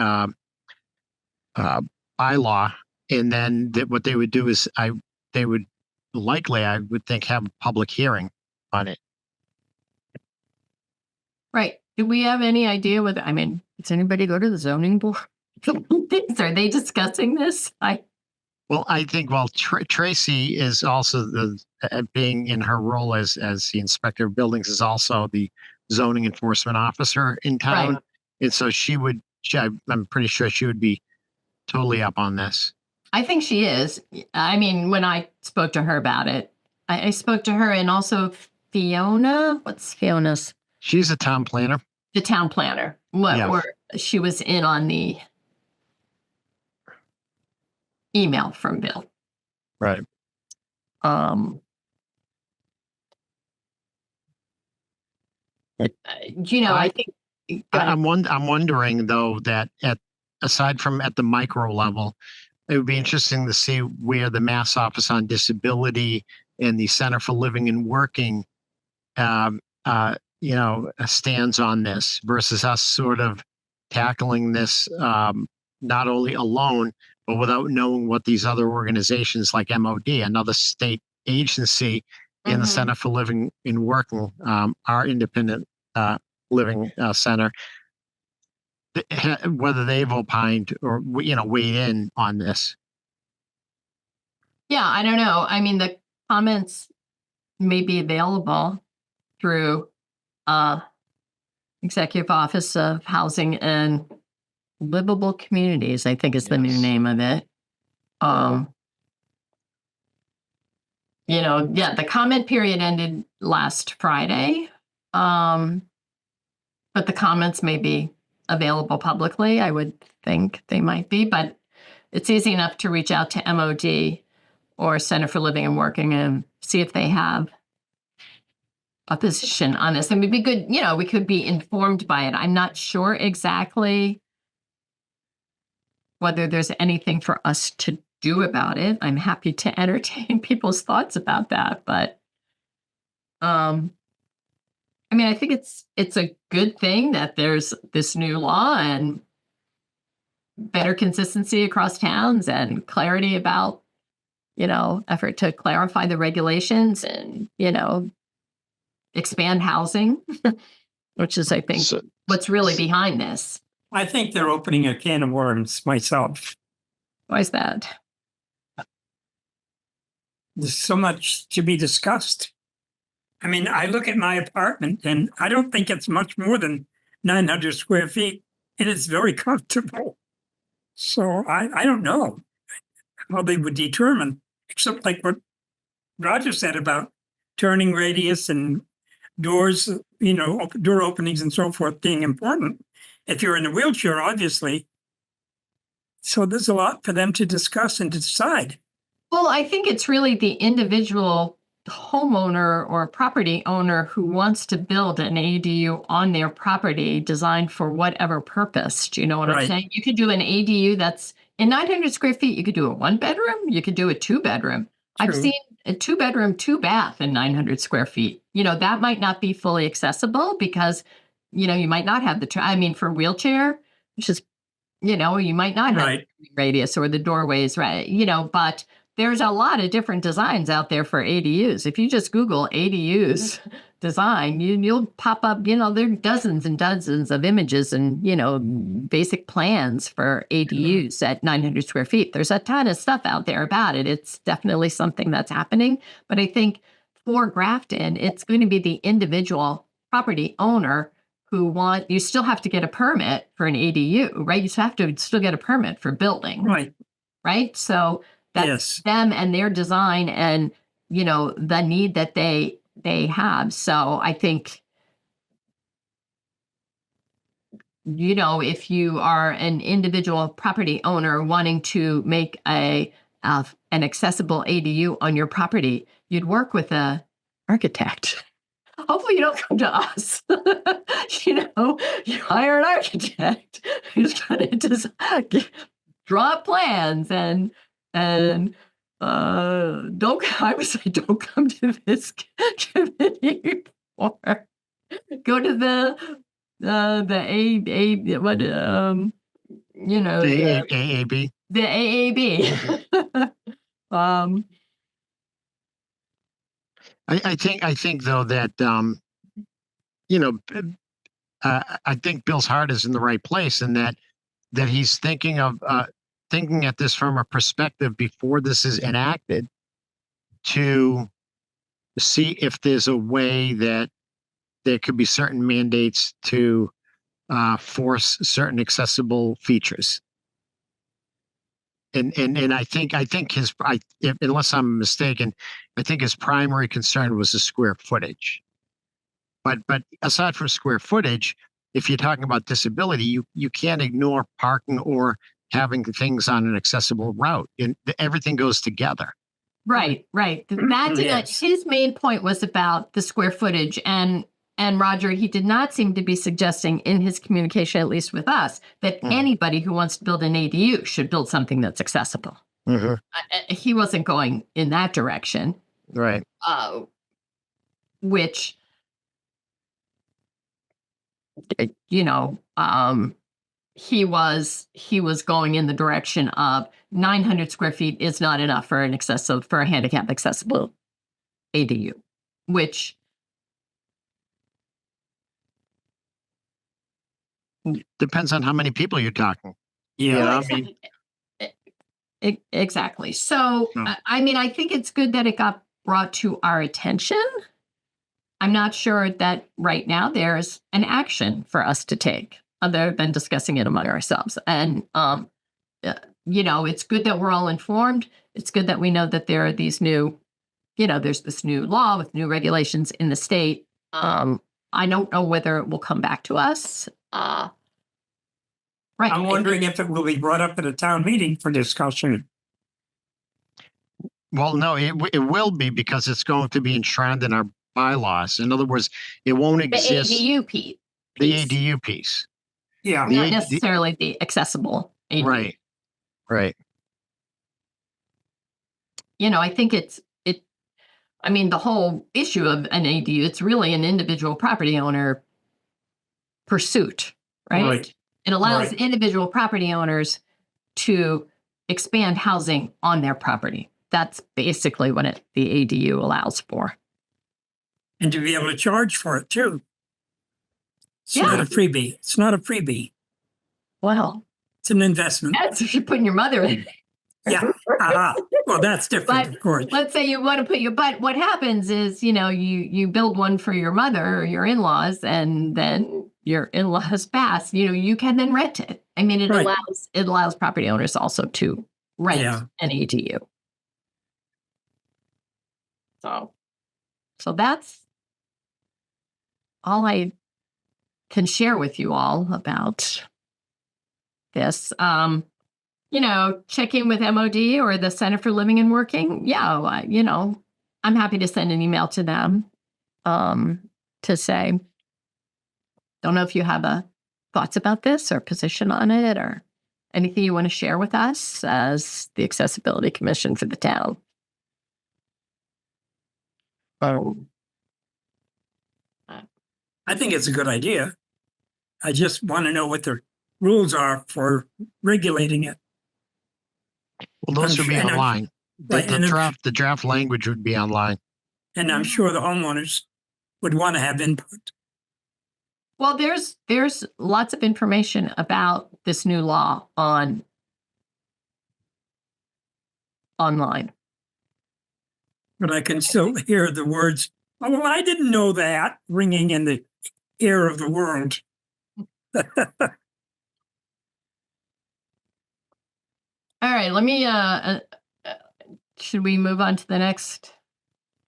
Speaker 4: bylaw. And then what they would do is they would likely, I would think, have a public hearing on it.
Speaker 1: Right. Do we have any idea whether, does anybody go to the zoning board? Are they discussing this?
Speaker 4: Well, I think Tracy is also being in her role as the inspector of buildings is also the zoning enforcement officer in town.
Speaker 1: Right.
Speaker 4: And so I'm pretty sure she would be totally up on this.
Speaker 1: I think she is. I mean, when I spoke to her about it, I spoke to her and also Fiona. What's Fiona's?
Speaker 4: She's a town planner.
Speaker 1: The town planner.
Speaker 4: Yeah.
Speaker 1: Where she was in on the email from Bill.
Speaker 4: Right.
Speaker 1: I think
Speaker 4: I'm wondering though that aside from at the micro level, it would be interesting to see where the Mass Office on Disability and the Center for Living and Working, stands on this versus us sort of tackling this not only alone, but without knowing what these other organizations like MOD, another state agency, and the Center for Living and Working, our independent living center, whether they've opined or weighed in on this.
Speaker 1: Yeah, I don't know. I mean, the comments may be available through Executive Office of Housing and Livable Communities, I think is the new
Speaker 4: Yes.
Speaker 1: name of it. The comment period ended last Friday. But the comments may be available publicly. I would think they might be, but it's easy enough to reach out to MOD or Center for Living and Working and see if they have a position on this. And it'd be good, we could be informed by it. I'm not sure exactly whether there's anything for us to do about it. I'm happy to entertain people's thoughts about that, but I think it's a good thing that there's this new law and better consistency across towns and clarity about, effort to clarify the regulations and, expand housing, which is, I think, what's really behind this.
Speaker 2: I think they're opening a can of worms myself.
Speaker 1: Why is that?
Speaker 2: There's so much to be discussed. I mean, I look at my apartment and I don't think it's much more than 900 square feet, and it's very comfortable. So I don't know how they would determine, except like what Roger said about turning radius and doors, door openings and so forth being important. If you're in a wheelchair, obviously. So there's a lot for them to discuss and decide.
Speaker 1: Well, I think it's really the individual homeowner or property owner who wants to build an ADU on their property designed for whatever purpose. Do you know what I'm
Speaker 2: Right.
Speaker 1: saying? You could do an ADU that's in 900 square feet. You could do a 1-bedroom. You could do a 2-bedroom. I've
Speaker 2: True.
Speaker 1: seen a 2-bedroom, 2-bath in 900 square feet. That might not be fully accessible because, you might not have for wheelchair, which is, you might not have
Speaker 2: Right.
Speaker 1: the radius or the doorways, right? But there's a lot of different designs out there for ADUs. If you just Google ADUs design, you'll pop up, there are dozens and dozens of images and, basic plans for ADUs at 900 square feet. There's a ton of stuff out there about it. It's definitely something that's happening. But I think for Grafton, it's going to be the individual property owner you still have to get a permit for an ADU, right? You have to still get a permit for building,
Speaker 2: Right.
Speaker 1: right? So that's
Speaker 2: Yes.
Speaker 1: them and their design and, the need that they have. So I think, if you are an individual property owner wanting to make an accessible ADU on your property, you'd work with an architect. Hopefully you don't come to us. You hire an architect who's going to draw up plans and I would say don't come to this committee or go to the
Speaker 4: AAB.
Speaker 1: the AAB.
Speaker 4: I think though that I think Bill's heart is in the right place, and that he's thinking at this from a perspective before this is enacted, to see if there's a way that there could be certain mandates to force certain accessible features. And I think unless I'm mistaken, I think his primary concern was the square footage. But aside from square footage, if you're talking about disability, you can't ignore parking or having things on an accessible route. And everything goes together.
Speaker 1: Right. That did
Speaker 2: Yes.
Speaker 1: his main point was about the square footage, and Roger, he did not seem to be suggesting in his communication, at least with us, that anybody who wants to build an ADU should build something that's accessible. He wasn't going in that direction,
Speaker 4: Right.
Speaker 1: which, he was going in the direction of 900 square feet is not enough for a handicap accessible ADU, which
Speaker 4: Depends on how many people you're talking.
Speaker 2: Yeah.
Speaker 4: I mean,
Speaker 1: exactly. So,
Speaker 4: No.
Speaker 1: I think it's good that it got brought to our attention. I'm not sure that right now there's an action for us to take other than discussing it among ourselves. And, it's good that we're all informed. It's good that we know that there are these new, there's this new law with new regulations in the state. I don't know whether it will come back to us. Right.
Speaker 2: I'm wondering if it will be brought up at a town meeting for discussion.
Speaker 4: well, no, it will be because it's going to be enshrined in our bylaws. In other words, it won't
Speaker 1: The
Speaker 4: exist.
Speaker 1: ADU piece.
Speaker 4: The ADU piece.
Speaker 2: Yeah.
Speaker 4: The
Speaker 1: Not
Speaker 4: AD
Speaker 1: necessarily the accessible ADU.
Speaker 4: Right. Right.
Speaker 1: I think the whole issue of an ADU, it's really an individual property owner pursuit, right?
Speaker 2: Right.
Speaker 1: It allows
Speaker 2: Right.
Speaker 1: individual property owners to expand housing on their property. That's basically what the ADU allows for.
Speaker 2: And to be able to charge for it too. It's
Speaker 1: Yeah.
Speaker 2: not a freebie. It's not a freebie.
Speaker 1: Well,
Speaker 2: It's an investment.
Speaker 1: that's if you're putting your mother in.
Speaker 2: Yeah. Well, that's different, of course.
Speaker 1: Let's say you want to but what happens is, you build one for your mother or your in-laws, and then your in-laws pass, you can then rent it. It
Speaker 2: Right.
Speaker 1: allows property owners also to rent
Speaker 2: Yeah.
Speaker 1: an ADU. So that's all I can share with you all about this. Check in with MOD or the Center for Living and Working. Yeah, I'm happy to send an email to them to say, don't know if you have thoughts about this or position on it or anything you want to share with us as the Accessibility Commission for the town.
Speaker 2: I think it's a good idea. I just want to know what the rules are for regulating it.
Speaker 4: Well, those would be
Speaker 2: And I'm-
Speaker 4: online.
Speaker 2: right, and I'm-
Speaker 4: The draft language would be online.
Speaker 2: And I'm sure the homeowners would want to have input.
Speaker 1: Well, there's lots of information about this new law online.
Speaker 2: But I can still hear the words, "Oh, well, I didn't know that," ringing in the ear of the world.
Speaker 1: All right, let me should we move on to the next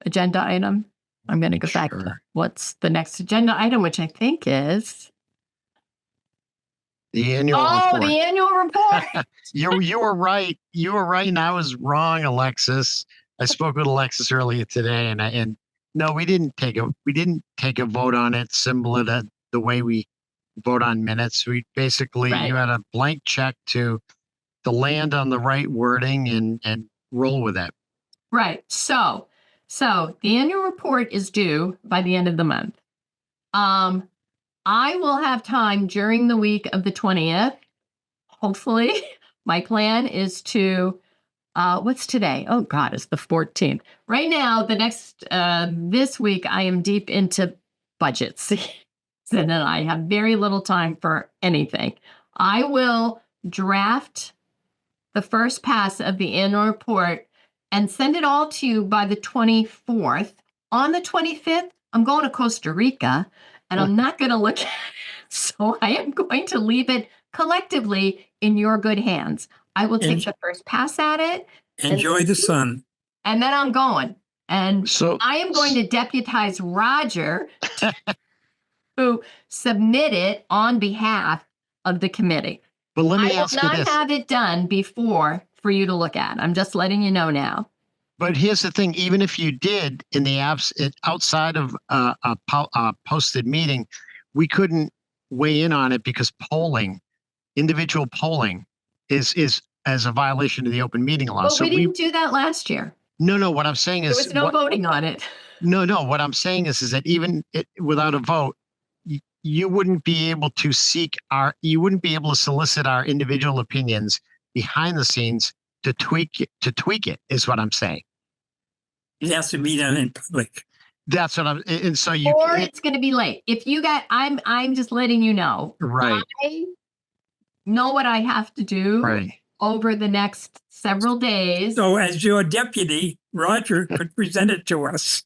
Speaker 1: agenda item? I'm going to go back to
Speaker 4: Sure.
Speaker 1: what's the next agenda item, which I think is
Speaker 4: The annual report.
Speaker 1: the annual report.
Speaker 4: You were right. You were right, and I was wrong, Alexis. I spoke with Alexis earlier today, and no, we didn't take a vote on it similar to the way we vote on minutes. We basically
Speaker 1: Right.
Speaker 4: you had a blank check to land on the right wording and roll with it.
Speaker 1: Right. So the annual report is due by the end of the month. I will have time during the week of the 20th. Hopefully, my plan is to what's today? Oh God, it's the 14th. Right now, this week I am deep into budgets. And then I have very little time for anything. I will draft the first pass of the annual report and send it all to you by the 24th. On the 25th, I'm going to Costa Rica and I'm not going to look at it. So I am going to leave it collectively in your good hands. I will take
Speaker 2: And-
Speaker 1: the first pass at it
Speaker 2: Enjoy the sun.
Speaker 1: and then I'm going. And
Speaker 4: So
Speaker 1: I am going to deputize Roger to submit it on behalf of the committee.
Speaker 4: but let
Speaker 1: I
Speaker 4: me
Speaker 1: will
Speaker 4: ask you
Speaker 1: not
Speaker 4: this.
Speaker 1: have it done before for you to look at. I'm just letting you know now.
Speaker 4: But here's the thing: even if you did in the outside of a posted meeting, we couldn't weigh in on it because individual polling, is as a violation of the open meeting law.
Speaker 1: But
Speaker 4: So
Speaker 1: we didn't do that last year.
Speaker 4: no. What I'm saying
Speaker 1: There
Speaker 4: is,
Speaker 1: was no voting on it.
Speaker 4: no. What I'm saying is that even without a vote, you wouldn't be able to you wouldn't be able to solicit our individual opinions behind the scenes to tweak it. Is what I'm saying.
Speaker 2: It has to be done in public.
Speaker 4: That's what I'm. And so you
Speaker 1: Or
Speaker 4: can't-
Speaker 1: it's going to be late. If you got, I'm just letting you know.
Speaker 4: right,
Speaker 1: I know what I have to do
Speaker 4: right.
Speaker 1: over the next several days.
Speaker 2: So as your deputy, Roger could present it to us.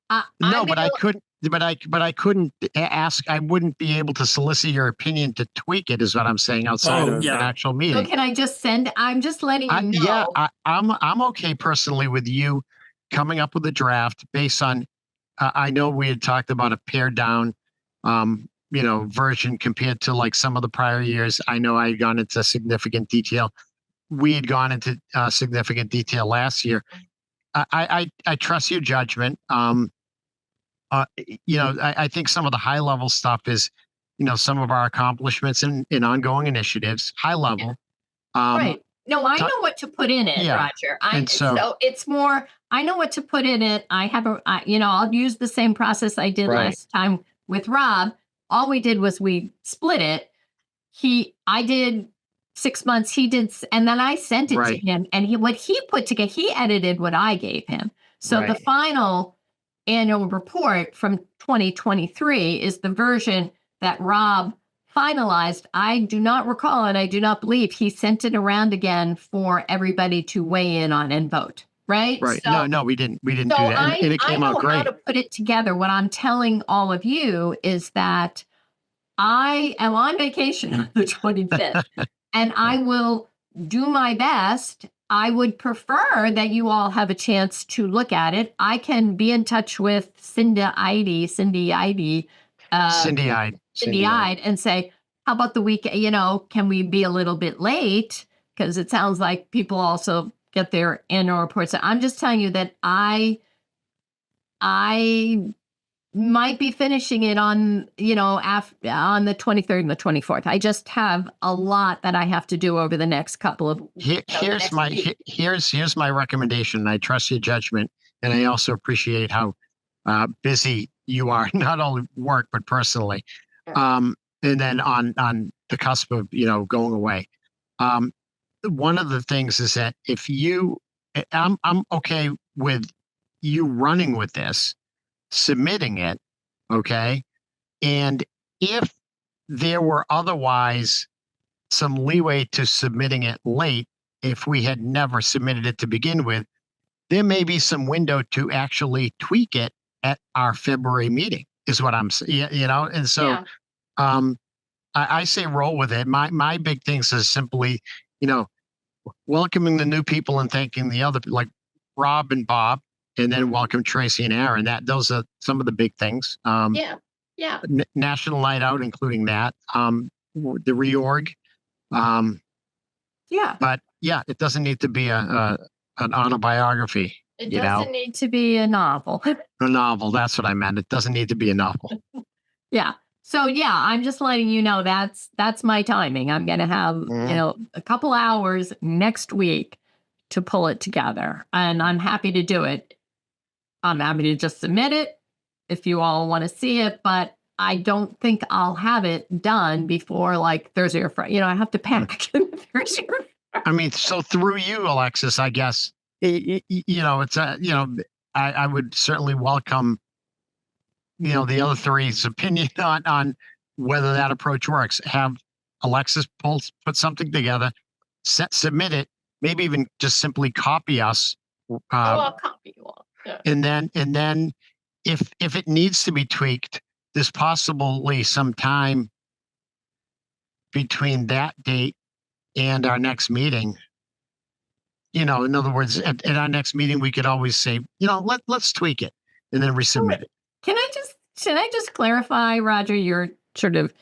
Speaker 4: No,
Speaker 1: I'm
Speaker 4: but I
Speaker 1: gonna-
Speaker 4: couldn't. But I couldn't ask. I wouldn't be able to solicit your opinion to tweak it. Is what I'm saying outside
Speaker 2: Oh,
Speaker 4: of
Speaker 2: yeah.
Speaker 4: an actual
Speaker 1: So
Speaker 4: meeting.
Speaker 1: can I just send? I'm just letting you know.
Speaker 4: Yeah, I'm okay personally with you coming up with a draft based on. I know we had talked about a pared down, version compared to like some of the prior years. I know I had gone into significant detail. We had gone into significant detail last year. I trust your judgment. I think some of the high level stuff is, some of our accomplishments in ongoing initiatives, high level.
Speaker 1: Right. No, I
Speaker 4: so-
Speaker 1: know what to put in it,
Speaker 4: Yeah.
Speaker 1: Roger.
Speaker 4: And
Speaker 1: So
Speaker 4: so-
Speaker 1: it's more, I know what to put in it. I have I'll use the same process I did
Speaker 4: Right.
Speaker 1: last time with Rob. All we did was we split it. I did 6 months, he did, and then I sent it to
Speaker 4: Right.
Speaker 1: him. And what he put together, he edited what I gave him. So the
Speaker 4: Right.
Speaker 1: final annual report from 2023 is the version that Rob finalized. I do not recall, and I do not believe he sent it around again for everybody to weigh in on and vote. Right?
Speaker 4: Right.
Speaker 1: So,
Speaker 4: no, we didn't do
Speaker 1: so
Speaker 4: that. And it
Speaker 1: I
Speaker 4: came
Speaker 1: know
Speaker 4: out
Speaker 1: how
Speaker 4: great.
Speaker 1: to put it together. What I'm telling all of you is that I am on vacation on the 25th, and I will do my best. I would prefer that you all have a chance to look at it. I can be in touch with Cindy Ide,
Speaker 4: Cindy Ide.
Speaker 1: and say, how about the week? Can we be a little bit late? Because it sounds like people also get their annual reports. I'm just telling you that I might be finishing it on, on the 23rd and the 24th. I just have a lot that I have to do over the next couple of
Speaker 4: Here's
Speaker 1: next
Speaker 4: my
Speaker 1: week.
Speaker 4: here's my recommendation. I trust your judgment, and I also appreciate how busy you are, not only work but personally.
Speaker 1: Sure.
Speaker 4: And then on the cusp of going away. One of the things is that if I'm okay with you running with this, submitting it, okay, and if there were otherwise some leeway to submitting it late, if we had never submitted it to begin with, there may be some window to actually tweak it at our February meeting, is what I'm saying, and so
Speaker 1: Yeah.
Speaker 4: I say roll with it. My big things is simply, welcoming the new people and thanking the other, like Rob and Bob, and then welcome Tracy and Aaron. Those are some of the big things.
Speaker 1: Yeah.
Speaker 4: National Night Out, including that. The reorg.
Speaker 1: Yeah.
Speaker 4: But yeah, it doesn't need to be an autobiography,
Speaker 1: It
Speaker 4: You
Speaker 1: doesn't
Speaker 4: know.
Speaker 1: need to be a novel.
Speaker 4: a novel. That's what I meant. It doesn't need to be a novel.
Speaker 1: Yeah. So yeah, I'm just letting you know that's my timing. I'm gonna have,
Speaker 4: Mhm.
Speaker 1: a couple hours next week to pull it together. And I'm happy to do it. I'm happy to just submit it if you all want to see it, but I don't think I'll have it done before like Thursday or Friday. I have to pack Thursday or
Speaker 4: I mean, so through you, Alexis, I guess, it's I would certainly welcome, the other three's opinion on whether that approach works. Have Alexis put something together, submit it, maybe even just simply copy us,
Speaker 1: I'll copy you all. Yeah.
Speaker 4: and then if it needs to be tweaked, there's possibly some time between that date and our next meeting. In other words, at our next meeting, we could always say, let's tweak it and then resubmit it.
Speaker 1: Should I just clarify, Roger, you're sort of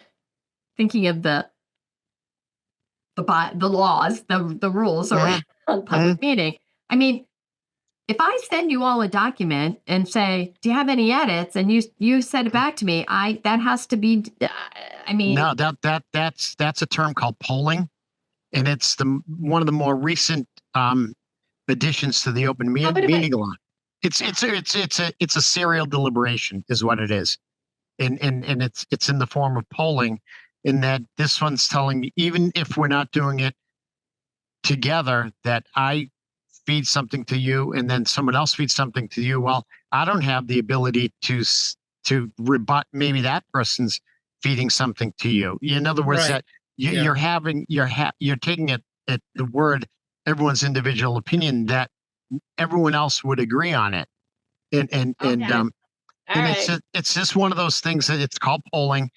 Speaker 1: thinking of the laws, the rules around public meeting. I mean, if I send you all a document and say, do you have any edits? And you send it back to me, that has to be,
Speaker 4: No, that's a term called polling. And it's one of the more recent additions to the open meeting law. It's a serial deliberation is what it is. And it's in the form of polling, in that this one's telling me, even if we're not doing it together, that I feed something to you and then someone else feeds something to you. Well, I don't have the ability to rebut maybe that person's feeding something to you. In other words,
Speaker 2: Right.
Speaker 4: that you're taking it at the word, everyone's individual opinion, that everyone else would agree on it. And it's just one of those things that it's called polling.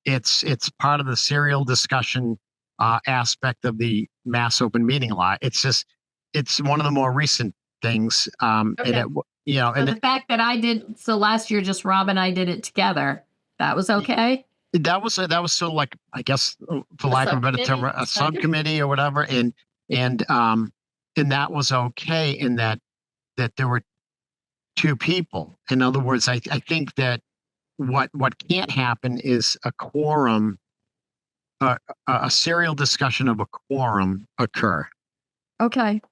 Speaker 4: It's part of the serial discussion aspect of the mass open meeting law. It's one of the more recent things. And
Speaker 1: the fact that I did, so last year, just Rob and I did it together, that was okay?
Speaker 4: that was sort of like, I guess, for lack of a better term, a subcommittee or whatever. And that was okay in that there were two people. In other words, I think that what can't happen is a quorum, a serial discussion of a quorum occur.
Speaker 1: Okay.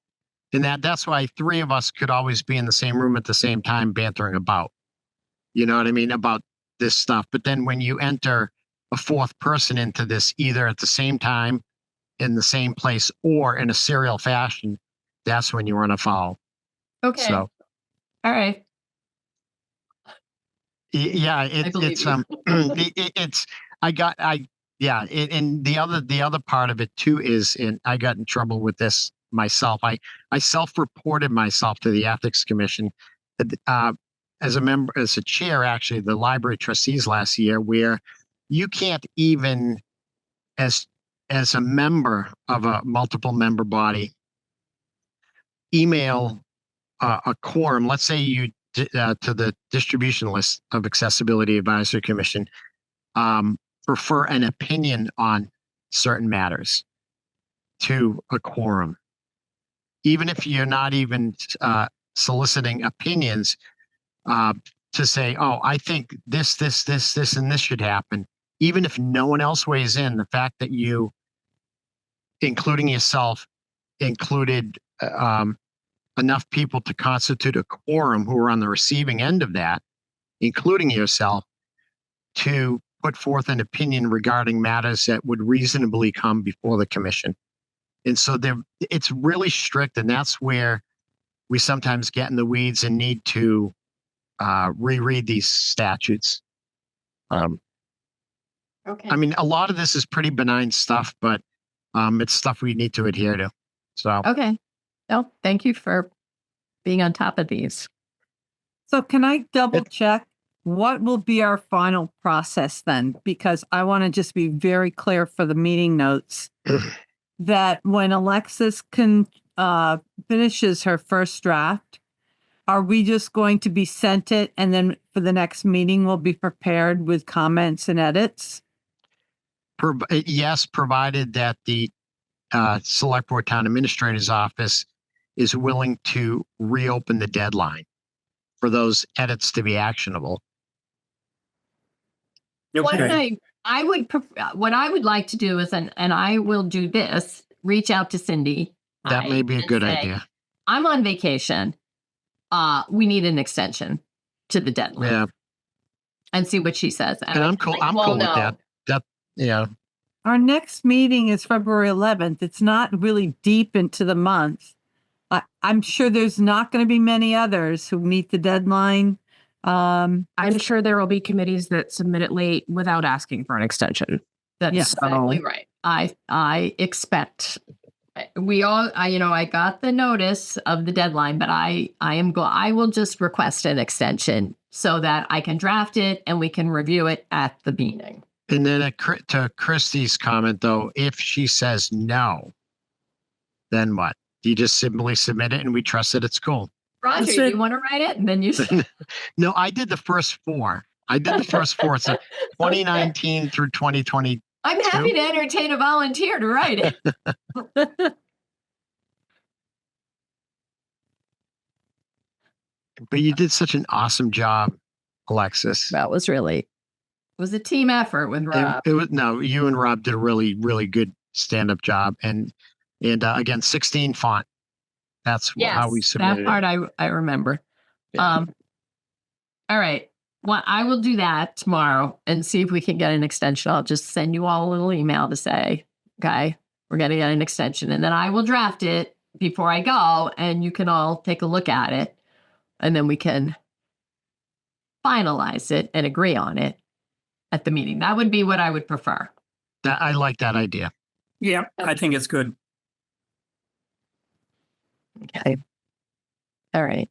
Speaker 4: And that's why three of us could always be in the same room at the same time bantering about, you know what I mean, about this stuff. But then when you enter a fourth person into this, either at the same time, in the same place, or in a serial fashion, that's when you run afoul.
Speaker 1: Okay.
Speaker 4: So,
Speaker 1: all right.
Speaker 4: yeah,
Speaker 1: believe
Speaker 4: it's
Speaker 1: you.
Speaker 4: And the other part of it too is, and I got in trouble with this myself. I self-reported myself to the Ethics Commission as a member, as a chair, actually, the library trustees last year, where you can't even, as a member of a multiple member body, email a quorum. Let's say you to the distribution list of Accessibility Advisory Commission, prefer an opinion on certain matters to a quorum. Even if you're not even soliciting opinions, to say, oh, I think this, and this should happen. Even if no one else weighs in, the fact that you, including yourself, included enough people to constitute a quorum who are on the receiving end of that, including yourself, to put forth an opinion regarding matters that would reasonably come before the commission. And so it's really strict, and that's where we sometimes get in the weeds and need to reread these statutes.
Speaker 1: Okay.
Speaker 4: I mean, a lot of this is pretty benign stuff, but it's stuff we need to adhere to. So,
Speaker 1: Okay. Well, thank you for being on top of these.
Speaker 3: So can I double check? What will be our final process then? Because I want to just be very clear for the meeting notes that when Alexis finishes her first draft, are we just going to be sent it, and then for the next meeting we'll be prepared with comments and edits?
Speaker 4: yes, provided that the Select Board Town Administrator's Office is willing to reopen the deadline for those edits to be actionable.
Speaker 2: Okay.
Speaker 1: What I would like to do is, and I will do this, reach out to Cindy.
Speaker 4: That may be a
Speaker 1: and
Speaker 4: good
Speaker 1: say,
Speaker 4: idea.
Speaker 1: I'm on vacation. We need an extension to the deadline.
Speaker 4: Yeah,
Speaker 1: And see what she says.
Speaker 4: and I'm cool. I'm cool with that. Yeah.
Speaker 3: Our next meeting is February 11th. It's not really deep into the month. I'm sure there's not going to be many others who meet the deadline.
Speaker 5: I'm sure there will be committees that submit it late without asking for an extension.
Speaker 1: That's
Speaker 3: Yeah.
Speaker 1: exactly right. I expect we all, I got the notice of the deadline, but I will just request an extension so that I can draft it and we can review it at the meeting.
Speaker 4: And then to Christie's comment, though, if she says no, then what? You just simply submit it and we trust that it's cool.
Speaker 1: Roger,
Speaker 2: That's it.
Speaker 1: you want to write it? And then you
Speaker 4: No, I did the first four. So 2019 through 2020.
Speaker 1: I'm happy to entertain a volunteer to write it.
Speaker 4: But you did such an awesome job, Alexis.
Speaker 1: That was it was a team effort with Rob.
Speaker 4: It was no, you and Rob did a really, really good stand-up job, and again, 16 font. That's how we submitted
Speaker 1: that part
Speaker 4: it.
Speaker 1: I remember.
Speaker 4: Yeah.
Speaker 1: All right. Well, I will do that tomorrow and see if we can get an extension. I'll just send you all a little email to say, okay, we're going to get an extension. And then I will draft it before I go and you can all take a look at it. And then we can finalize it and agree on it at the meeting. That would be what I would prefer.
Speaker 4: I like that idea.
Speaker 2: Yeah, I think it's good.
Speaker 1: Okay. All right.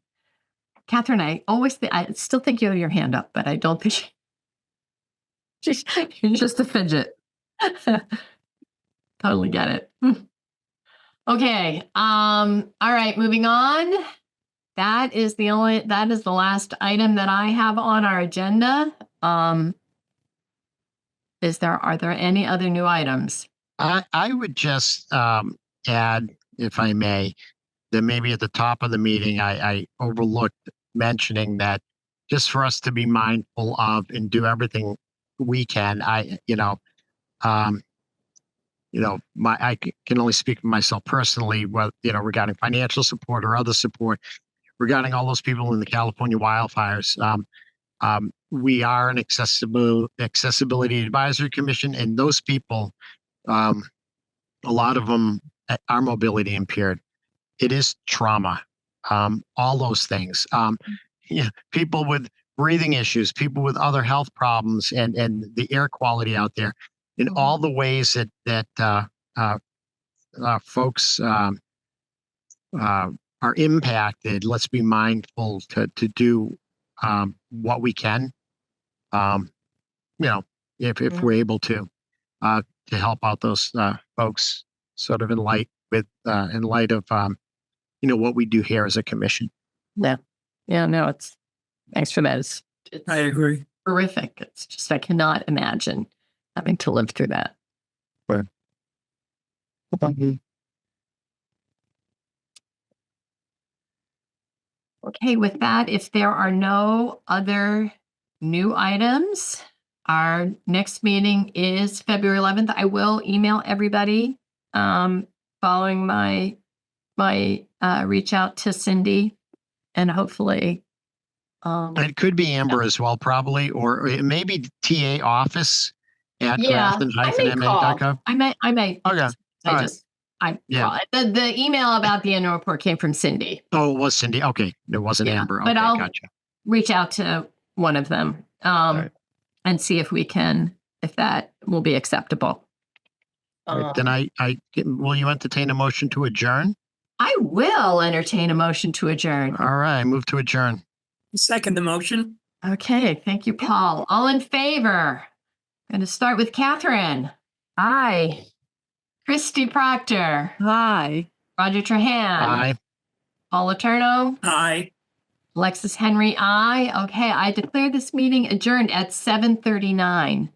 Speaker 1: Catherine, I still think you have your hand up, but I don't think you're just a fidget. Totally get it. Okay. All right, moving on. That is the last item that I have on our agenda. Are there any other new items?
Speaker 4: I would just add, if I may, that maybe at the top of the meeting, I overlooked mentioning that just for us to be mindful of and do everything we can. I can only speak for myself personally, regarding financial support or other support regarding all those people in the California wildfires. We are an accessibility advisory commission, and those people, a lot of them are mobility impaired. It is trauma. All those things. People with breathing issues, people with other health problems, and the air quality out there, in all the ways that folks are impacted. Let's be mindful to do what we can. If we're able to help out those folks, sort of in light of what we do here as a commission.
Speaker 1: No. Yeah, no, thanks for that. It's
Speaker 2: I agree.
Speaker 1: horrific. It's just, I cannot imagine having to live through that.
Speaker 4: Right.
Speaker 1: Okay, with that, if there are no other new items, our next meeting is February 11th. I will email everybody following my reach out to Cindy, and hopefully
Speaker 4: It could be Amber as well, probably, or it may be TA office at grafton-ma.gov.
Speaker 1: I may.
Speaker 4: Okay. All right.
Speaker 1: Well, the email about the annual report came from Cindy.
Speaker 4: Oh, it was Cindy. Okay. It wasn't
Speaker 1: Yeah,
Speaker 4: Amber.
Speaker 1: but
Speaker 4: Okay,
Speaker 1: I'll
Speaker 4: gotcha.
Speaker 1: reach out to one of them
Speaker 4: right.
Speaker 1: and see if that will be acceptable.
Speaker 4: All right, then will you entertain a motion to adjourn?
Speaker 1: I will entertain a motion to adjourn.
Speaker 4: All right, move to adjourn.
Speaker 2: Second the motion.
Speaker 1: Okay, thank you, Paul. All in favor? I'm going to start with Catherine. Aye. Christy Proctor.
Speaker 3: Hi.
Speaker 1: Roger Trahan.
Speaker 4: Aye.
Speaker 1: Paul Letourneau.
Speaker 2: Aye.
Speaker 1: Alexis Henry, aye. Okay, I declare this meeting adjourned at 7:39.